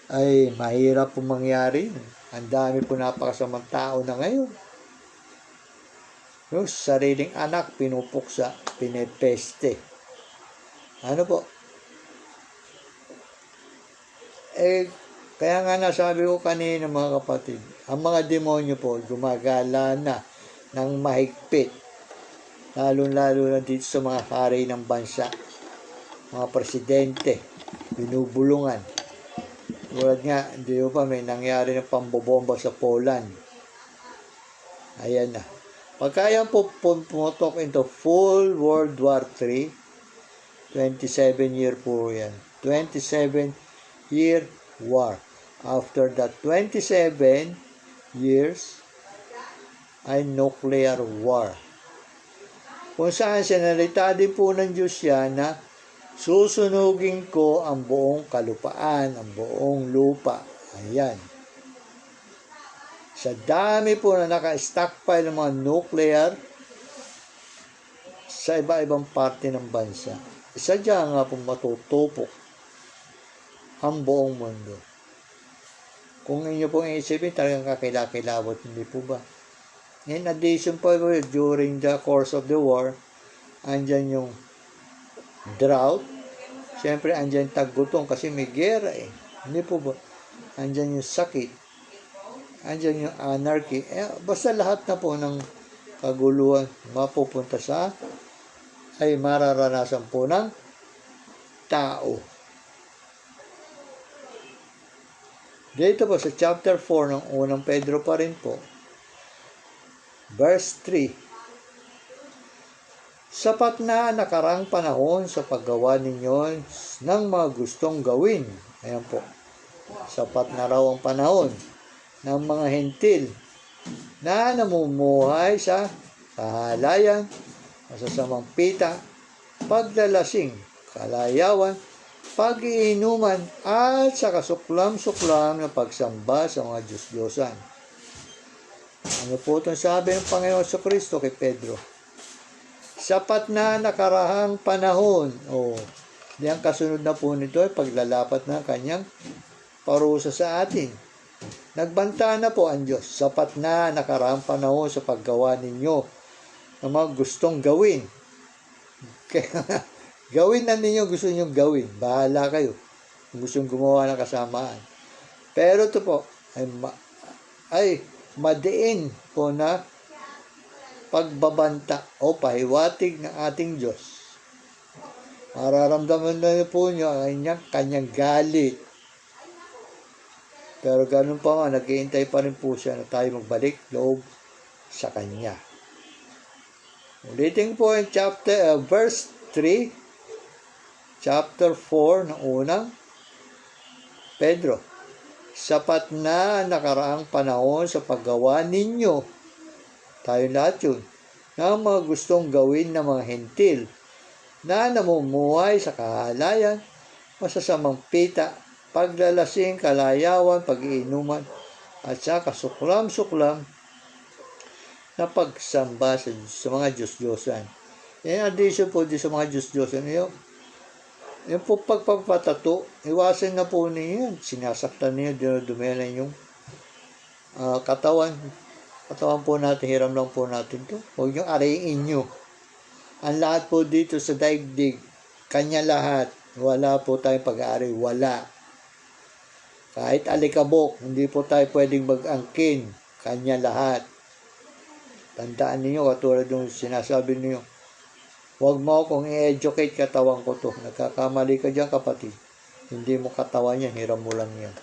ay mahirap po mangyari. Ang dami po napakasamang tao na ngayon. Yung sariling anak, pinupuksa, pinepeste. Ano po? Kaya nga nasabi ko kanina mga kapatid, ang mga demonyo po gumagala na ng mahigpit. Lalo-lalo na dito sa mga hari ng bansa. Mga presidente, binubulungan. Tulad nga, hindi pa may nangyari ng pambobomba sa Poland. Ayan na. Pagka yan po pumotok into full World War III, 27-year po yan. 27-year war. After that 27 years ay nuclear war. Kung saan sinalita din po ng Diyos yan na susunugin ko ang buong kalupaan, ang buong lupa. Ayan. Sa dami po na naka-stockpile ng mga nuclear sa iba-ibang parte ng bansa. sadya nga po matutupok ang buong mundo. Kung inyo pong iisipin, talagang kakilakilabot, hindi po ba? In addition po, during the course of the war, andyan yung drought. Siyempre, andyan taggutom kasi may gera eh. Hindi po ba? Andyan yung sakit. Andyan yung anarchy. Basta lahat na po ng kaguluhan mapupunta sa ay mararanasan po ng tao. Dito po sa chapter 4 ng unang Pedro pa rin po, verse 3, sapat na nakarang panahon sa paggawa ninyo ng mga gustong gawin. Ayan po. Sapat na raw ang panahon ng mga hentil na namumuhay sa kahalayan, masasamang pita, paglalasing, kalayawan, pag-iinuman, at sa kasuklam-suklam na pagsamba sa mga Diyos-Diyosan. Ano po itong sabi ng Panginoon sa Kristo kay Pedro? Sapat na nakarahang panahon. Diyan kasunod na po nito ay paglalapat na kanyang parusa sa atin. Nagbanta na po ang Diyos. Sapat na nakarahang panahon sa paggawa ninyo ng mga gustong gawin. Kaya gawin na ninyo gusto nyo gawin. Bahala kayo. Kung gusto gumawa ng kasamaan. Pero ito po ay madiin po na pagbabanta o pahiwatig ng ating Diyos. Mararamdaman na po nyo ang kanyang galit. Pero ganun pa man, nag-iintay pa rin po siya na tayo magbalik loob sa Kanya. Ulitin po yung verse 3, chapter 4 ng unang Pedro. Sapat na nakaraang panahon sa paggawa ninyo, tayo lahat yun, ng mga gustong gawin ng mga hentil na namumuhay sa kahalayan, masasamang pita, paglalasing, kalayawan, pag-iinuman, at sa kasuklam-suklam na pagsamba sa mga Diyos-Diyosan. In addition po sa mga Diyos-Diyosan, yung po pagpapatato, iwasan na po ninyo yan. Sinasaktan ninyo, dinudumihan yung katawan. Katawan po natin, hiram lang po natin to. Huwag nyo arayin nyo. Ang lahat po dito sa daigdig, kanya lahat. Wala po tayong pag-aari. Wala. Kahit alikabok, hindi po tayo pwedeng mag-angkin. Kanya lahat. Tandaan ninyo, katulad yung sinasabi niyo, huwag mo akong i-educate, katawan ko to. Nagkakamali ka dyan, kapatid. Hindi mo katawan yan, hiram mo lang yan.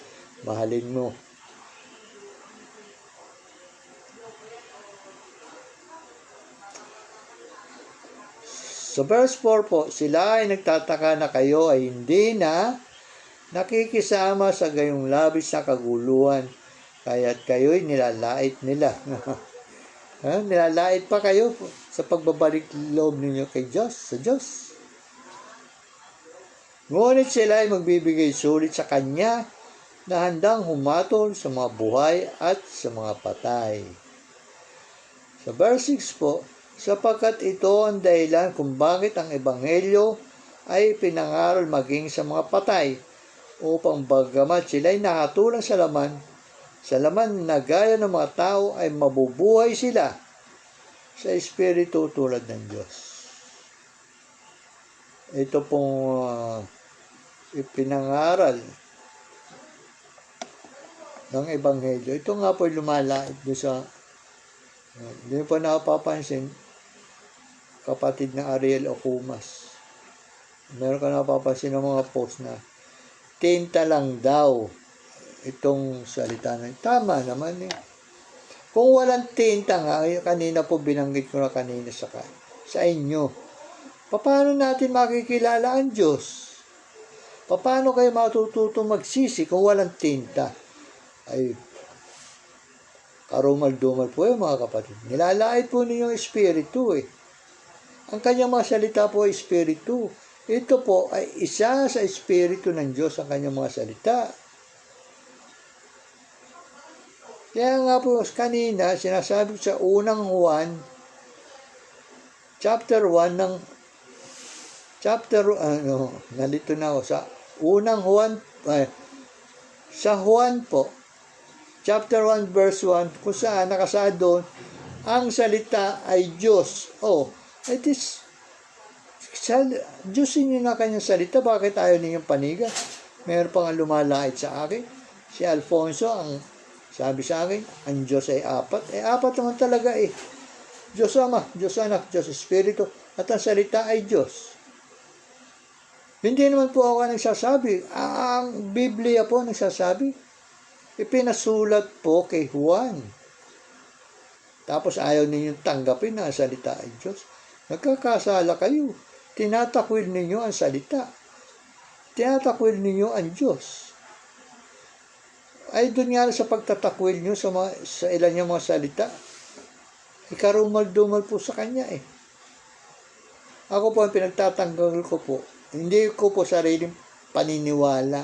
Mahalin mo. Sa verse 4 po, sila ay nagtataka na kayo ay hindi na nakikisama sa gayong labis na kaguluhan, kaya't kayo'y nilalait nila. Nilalait pa kayo sa pagbabalik loob ninyo kay Diyos, sa Diyos. Ngunit sila ay magbibigay sulit sa Kanya na handang humatol sa mga buhay at sa mga patay. Sa verse 6 po, sapagkat ito ang dahilan kung bakit ang Ebanghelyo ay pinangaral maging sa mga patay, upang bagamat sila ay nakatulang sa laman na gaya ng mga tao ay mabubuhay sila sa Espiritu tulad ng Diyos. Ito pong ipinangaral ng Ebanghelyo. Ito nga po lumalait doon sa hindi po napapansin, kapatid na Ariel Okumas. Meron ka napapansin ng mga post na tinta lang daw itong salita na. Tama naman eh. Kung walang tinta nga, kanina po binanggit ko na kanina sa inyo, paano natin makikilala ang Diyos? Paano kayo matututo magsisi kung walang tinta? Ay, karumal-dumal po yung mga kapatid. Nilalait po ninyong espiritu eh. Ang kanyang mga salita po ay espiritu. Ito po ay isa sa espiritu ng Diyos ang kanyang mga salita. Kaya nga po kanina, sinasabi sa unang Juan, chapter 1 ng nalito na ako sa unang Juan, sa Juan po, chapter 1 verse 1, kung saan nakasaad doon, ang salita ay Diyos. It is, Diyos inyo na kanyang salita, bakit ayaw ninyong panigan? Meron pang lumalait sa akin. Si Alfonso, ang sabi sa akin, ang Diyos ay apat. Apat naman talaga Diyos Ama, Diyos Anak, Diyos Espiritu, at ang salita ay Diyos. Hindi naman po ako nagsasabi. Ang Biblia po nagsasabi. Ipinasulat po kay Juan. Tapos ayaw ninyong tanggapin na ang salita ay Diyos. Nagkakasala kayo. Tinatakwil ninyo ang salita. Tinatakwil ninyo ang Diyos. Ay doon nga sa pagtatakwil nyo sa ilan yung mga salita. Ikarumal-dumal po sa Kanya Ako po ang pinagtatanggol ko po. Hindi ko po sariling paniniwala.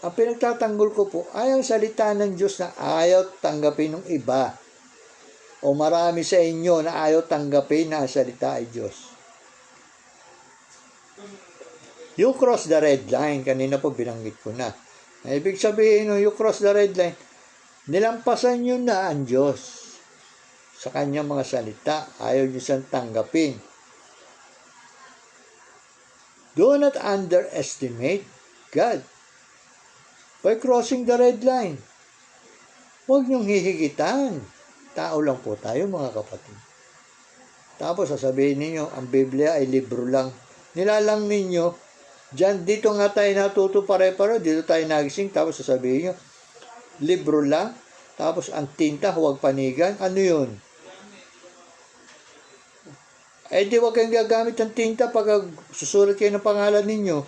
Ang pinagtatanggol ko po ay ang salita ng Diyos na ayaw tanggapin ng iba. O marami sa inyo na ayaw tanggapin na ang salita ay Diyos. You cross the red line. Kanina po binanggit ko na. Ibig sabihin, you cross the red line, nilampasan nyo na ang Diyos sa kanyang mga salita. Ayaw nyo siyang tanggapin. Do not underestimate God by crossing the red line. Huwag nyong hihigitan. Tao lang po tayo, mga kapatid. Tapos sasabihin ninyo, ang Biblia ay libro lang. Nilalang ninyo, dito nga tayo natuto pare-pare, dito tayo nagising, tapos sasabihin nyo, libro lang, tapos ang tinta, huwag panigan. Ano yun? Di huwag kayong gagamit ng tinta pag susulat kayo ng pangalan ninyo.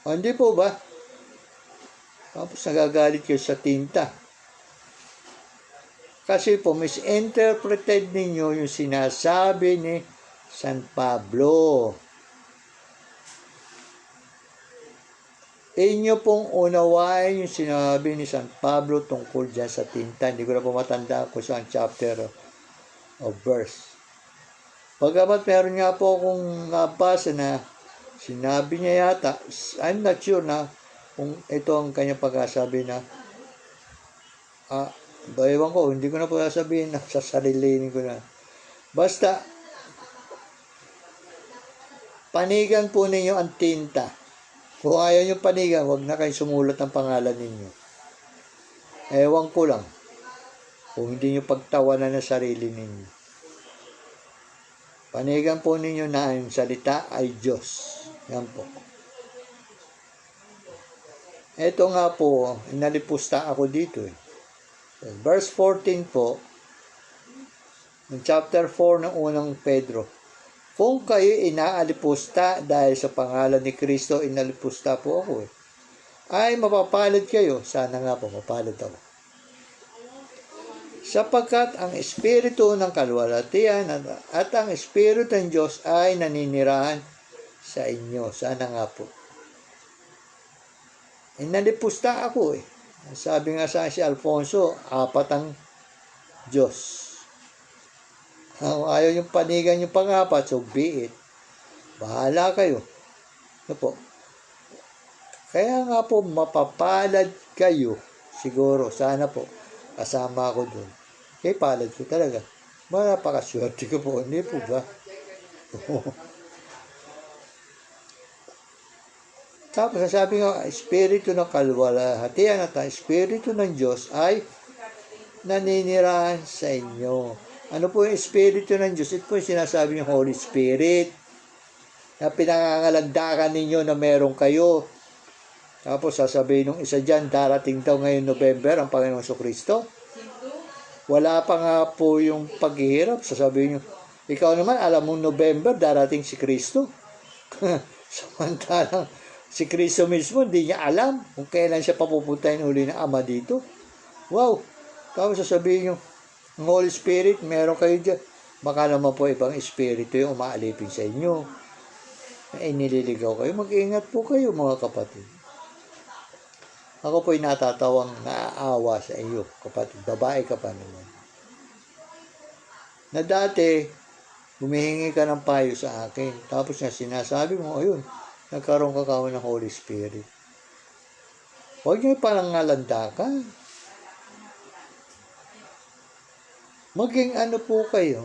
Hindi po ba? Tapos nagagalit kayo sa tinta. Kasi po, misinterpreted ninyo yung sinasabi ni San Pablo. Inyo pong unawain yung sinabi ni San Pablo tungkol dyan sa tinta. Hindi ko na po matanda kung saan chapter o verse. Pagamat meron nga po akong nabasa na sinabi niya yata, I'm not sure na kung ito ang kanyang pagkasabi na ewan ko, hindi ko na po sasabihin na sa sarili ko na. Basta, panigan po ninyo ang tinta. Kung ayaw nyo panigan, huwag na kayo sumulat ng pangalan ninyo. Ewan ko lang. Kung hindi nyo pagtawanan ng sarili ninyo. Panigan po ninyo na ang salita ay Diyos. Yan po. Ito nga po, inalipusta ako dito Verse 14 po, ng chapter 4 ng unang Pedro. Kung kayo inaalipusta dahil sa pangalan ni Kristo, inalipusta po ako ay mapapalad kayo. Sana nga po, mapalad ako. Sapagkat ang Espiritu ng kaluwalhatian at ang Espiritu ng Diyos ay naninirahan sa inyo. Sana nga po. Inalipusta ako Sabi nga sa si Alfonso, apat ang Diyos. Ayaw yung panigan yung pang-apat, so be it. Bahala kayo. Po. Kaya nga po, mapapalad kayo. Siguro, sana po, kasama ako dun. Kaya palad ko talaga. Napakaswerte ko po. Hindi po ba? Tapos sabi nga, Espiritu ng kaluwalhatian at ang Espiritu ng Diyos ay naninirahan sa inyo. Ano po yung Espiritu ng Diyos? Ito po yung sinasabi ng Holy Spirit na pinangangalandakan ninyo na meron kayo. Tapos sasabihin ng isa dyan, darating daw ngayon November ang Panginoong Jesucristo. Wala pa nga po yung paghihirap. Sasabihin nyo, ikaw naman, alam mong November, darating si Kristo. Samantalang, si Kristo mismo, hindi niya alam kung kailan siya papupuntahin uli ng Ama dito. Wow! Tapos sasabihin nyo, ng Holy Spirit, meron kayo dyan. Baka naman po ibang Espiritu yung umaalipin sa inyo. Nililigaw kayo. Mag-ingat po kayo, mga kapatid. Ako po'y natatawang naaawa sa iyo, kapatid. Babae ka pa naman. Na dati, Humihingi ka ng payo sa akin. Tapos nga sinasabi mo, ayun, nagkaroon ka kawan ng Holy Spirit. Huwag niyo palangalandakan. Maging ano po kayo,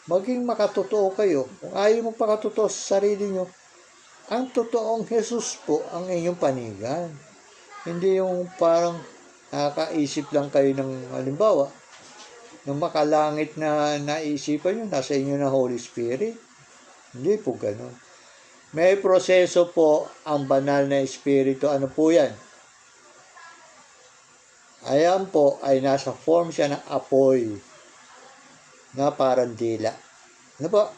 maging makatotoo kayo. Kung ayaw mo pakatotoo sa sarili nyo, ang totoong Jesus po ang inyong panigan. Hindi yung parang nakakaisip lang kayo ng halimbawa, ng makalangit na naisipan nyo, nasa inyo na Holy Spirit. Hindi po ganun. May proseso po ang banal na Espiritu. Ano po yan? Ayan po ay nasa form siya ng apoy na parang dila. Ano po?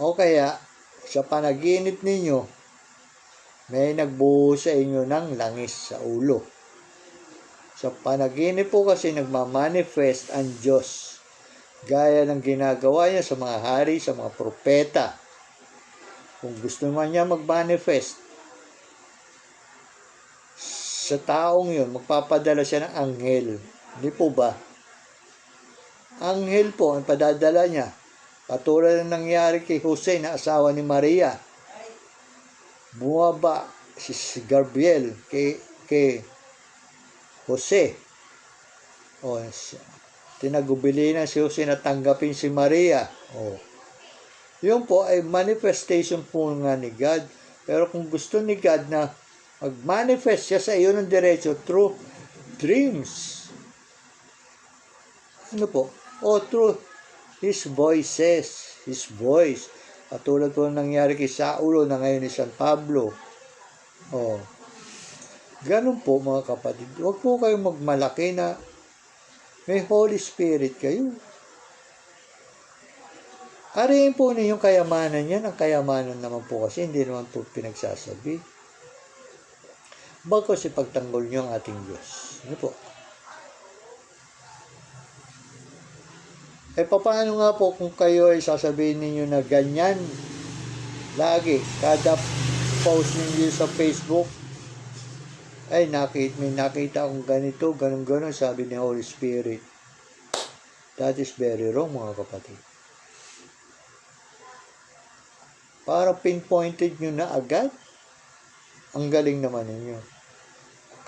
O kaya, sa panaginip ninyo, may nagbuhos sa inyo ng langis sa ulo. Sa panaginip po kasi nagmamanifest ang Diyos. Gaya ng ginagawa niya sa mga hari, sa mga propeta. Kung gusto man niya mag-manifest sa taong yun, magpapadala siya ng anghel. Hindi po ba? Anghel po ang padadala niya. Katulad ng nangyari kay Jose na asawa ni Maria. Bumaba si Gabriel kay Jose. O, tinagubili na si Jose na tanggapin si Maria. O, yun po ay manifestation po nga ni God. Pero kung gusto ni God na mag-manifest siya sa iyo ng diretso through dreams. Ano po? O through His voices. His voice. Katulad po nangyari kay Saulo na ngayon ni San Pablo. O, ganun po mga kapatid. Huwag po kayong magmalaki na may Holy Spirit kayo. Arihin po ninyong kayamanan yan. Ang kayamanan naman po kasi hindi naman po pinagsasabi. Bagos ipagtanggol nyo ang ating Diyos. Ano po? Paano nga po kung kayo ay sasabihin ninyo na ganyan lagi, kada post ninyo sa Facebook, ay may nakita akong ganito, ganun, sabi ni Holy Spirit. That is very wrong mga kapatid. Parang pinpointed nyo na agad. Ang galing naman ninyo.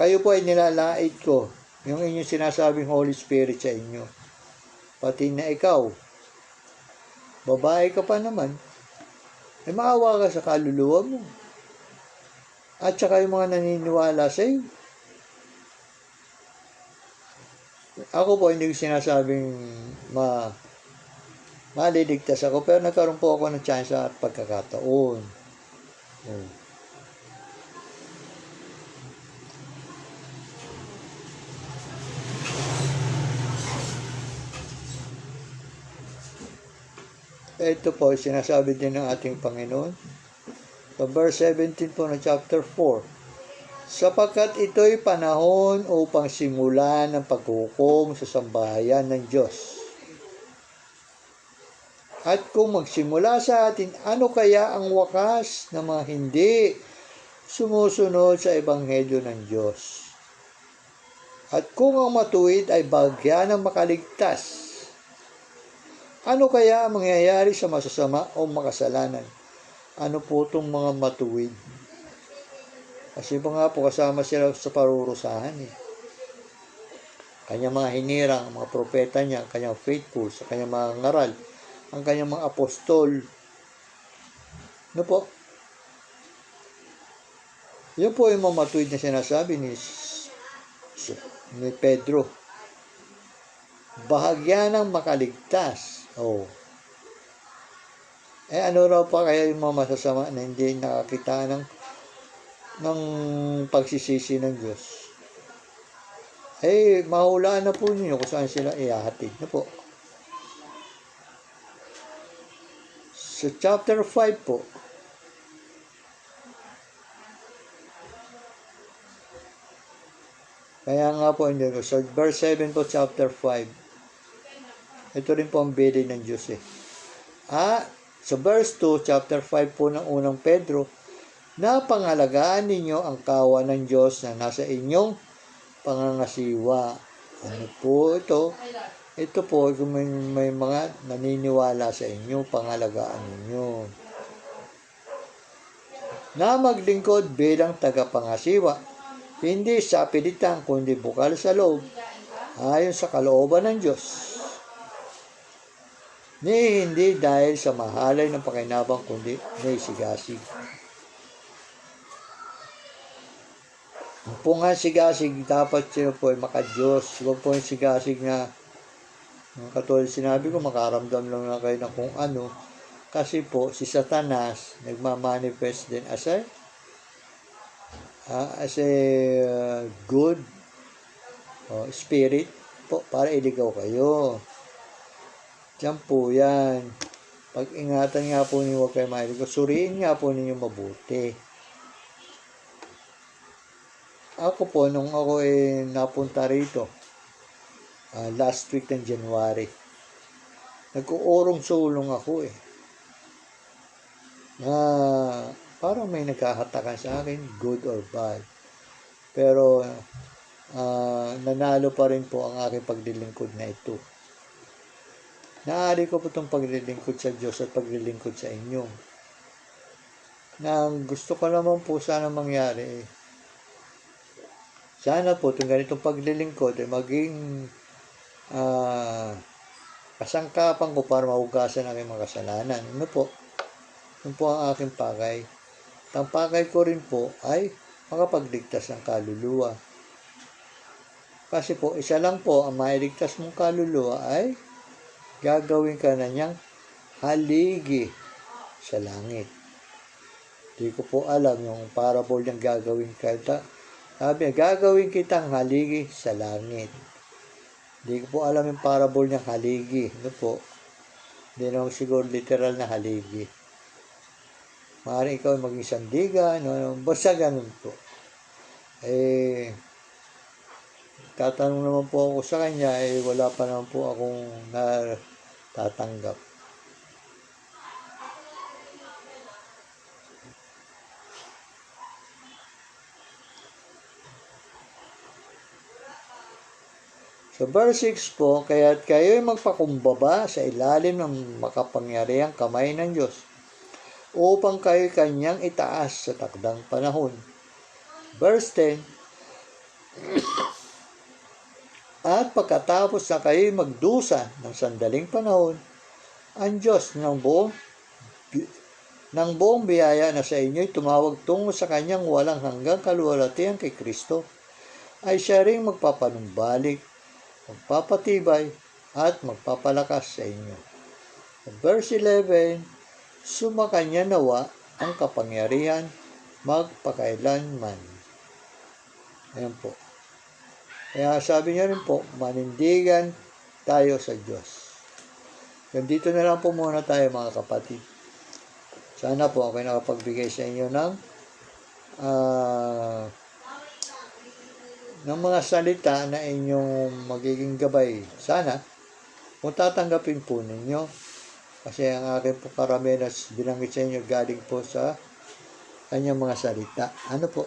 Kayo po ay nilalait ko yung inyong sinasabing Holy Spirit sa inyo. Pati na ikaw, babae ka pa naman, ay maawa ka sa kaluluwa mo. At saka yung mga naniniwala sa iyo. Ako po hindi ko sinasabing maliligtas ako, pero nagkaroon po ako ng chance at pagkakataon. Ito po, sinasabi din ng ating Panginoon. Sa verse 17 po ng chapter 4. Sapagkat ito'y panahon upang simulan ang paghukom sa sambahayan ng Diyos. At kung magsimula sa atin, ano kaya ang wakas ng mga hindi sumusunod sa Ebanghelyo ng Diyos? At kung ang matuwid ay bagyan ng makaligtas, ano kaya ang mangyayari sa masasama o makasalanan? Ano po itong mga matuwid? Kasi ba nga po kasama sila sa parurusahan Kanyang mga hinirang, mga propeta niya, kanyang faithful, sa kanyang mga ngaral, ang kanyang mga apostol. Ano po? Yun po yung mga matuwid na sinasabi ni Pedro. Bahagya ng makaligtas. Ano raw pa kaya yung mga masasama na hindi nakakita ng pagsisisi ng Diyos? Mahulaan na po ninyo kung saan sila ihahatid na po. Sa chapter 5 po, kaya nga po, sa verse 7 po, chapter 5, ito rin po ang bilin ng Diyos sa verse 2, chapter 5 po ng unang Pedro, na pangalagaan ninyo ang kawan ng Diyos na nasa inyong pangangasiwa. Ano po ito? ito po, kung may mga naniniwala sa inyo, pangalagaan ninyo. Na maglingkod bilang tagapangasiwa, hindi sa pilitan kundi bukal sa loob, ayon sa kalooban ng Diyos. Hindi dahil sa mahalay ng pakinabang kundi naisigasig. Kung nga sigasig, dapat sila po ay maka-Diyos. Huwag po yung sigasig na katulad sinabi ko, makaramdam lang na kayo na kung ano. Kasi po, si Satanas, nagmamanifest din as a good spirit po, para iligaw kayo. Diyan po yan. Pag-ingatan nga po ninyo, huwag kayo mailigaw. Suriin nga po ninyo mabuti. Ako po, nung ako napunta rito, last week ng January, nag-uurong sulong ako parang may nagkahatakan sa akin, good or bad. Pero, nanalo pa rin po ang aking paglilingkod na ito. Naari ko po itong paglilingkod sa Diyos at paglilingkod sa inyo. Nang gusto ko naman po sana mangyari, sana po itong ganitong paglilingkod ay maging kasangkapan ko para mahugasan ang aking mga kasalanan. Ano po? Yun po ang aking pakay. Ang pakay ko rin po ay makapagligtas ng kaluluwa. Kasi po, isa lang po ang mailigtas mong kaluluwa ay gagawin ka na niyang haligi sa langit. Di ko po alam yung parable niyang gagawin ka. Sabi niya, gagawin kitang haligi sa langit. Di ko po alam yung parable niyang haligi. Ano po? Hindi naman siguro literal na haligi. Maaaring ikaw maging sandigan, basta ganun po. Tatanong naman po ako sa kanya, wala pa naman po akong natatanggap. So verse 6 po, kaya't kayo'y magpakumbaba sa ilalim ng makapangyarihang kamay ng Diyos upang kayo kanyang itaas sa takdang panahon. Verse 10, at pagkatapos na kayo'y magdusa ng sandaling panahon, ang Diyos ng buong biyaya na sa inyo'y tumawag tungo sa kanyang walang hanggang kaluwalhatian kay Kristo, ay siya ring magpapanumbalik, magpapatibay, at magpapalakas sa inyo. Verse 11, sumakanya nawa ang kapangyarihan magpakailanman. Ayan po. Kaya sabi niya rin po, manindigan tayo sa Diyos. Dito na lang po muna tayo mga kapatid. Sana po ako nakapagbigay sa inyo ng mga salita na inyong magiging gabay. Sana, kung tatanggapin po ninyo, kasi ang aking po karamihan na binanggit sa inyo galing po sa kanyang mga salita. Ano po?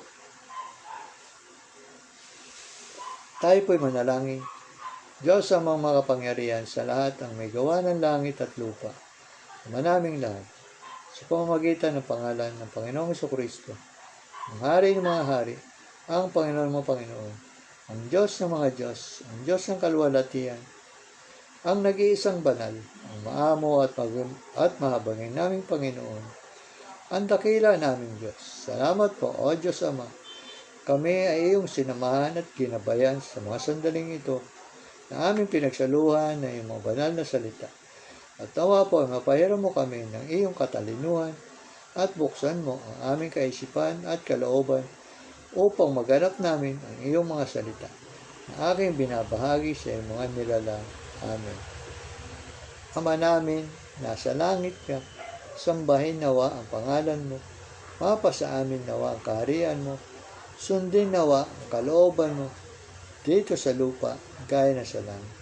Tayo po'y manalangin. Diyos ang mga makapangyarihan sa lahat ang may gawa ng langit at lupa. Manaming lahat. Sa pamamagitan ng pangalan ng Panginoong Jesucristo, ang hari ng mga hari, ang Panginoon mga Panginoon, ang Diyos ng mga Diyos, ang Diyos ng kaluwalhatian, ang nag-iisang banal, ang maamo at mahabagin naming Panginoon, ang dakila naming Diyos. Salamat po, O Diyos Ama. Kami ay iyong sinamahan at ginabayan sa mga sandaling ito na aming pinagsaluhan na iyong mga banal na salita. At nawa po, mapahiram mo kami ng iyong katalinuhan at buksan mo ang aming kaisipan at kalooban upang maganap namin ang iyong mga salita na aking binabahagi sa iyong mga nilalang. Amen. Ama namin, nasa langit ka, sambahin nawa ang pangalan mo, mapasa amin nawa ang kaharian mo, sundin nawa ang kalooban mo, dito sa lupa, gaya na sa langit.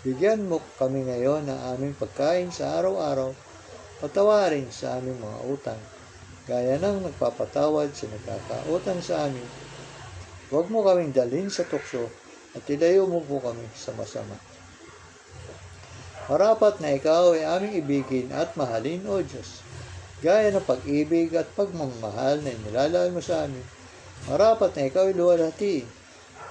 Bigyan mo kami ngayon ng aming pagkain sa araw-araw, patawarin sa aming mga utang, gaya ng nagpapatawad sa nagkakautang sa amin. Huwag mo kaming dalhin sa tukso, at ilayo mo po kami sa masama. Marapat na ikaw ay aming ibigin at mahalin, O Diyos, gaya ng pag-ibig at pagmamahal na inilalaan mo sa amin. Marapat na ikaw ay luwalhati,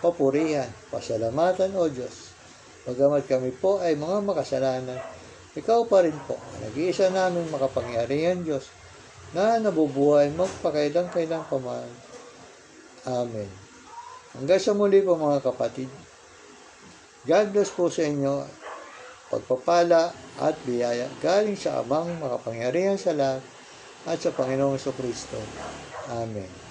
papurihan, pasalamatan, O Diyos. Bagamat kami po ay mga makasalanan, ikaw pa rin po, nag-iisa namin makapangyarihan Diyos, na nabubuhay magpakailang-kailang paman. Amen. Hanggang sa muli po mga kapatid, God bless po sa inyo, pagpapala at biyaya galing sa Amang makapangyarihan sa lahat at sa Panginoong Kristo. Amen.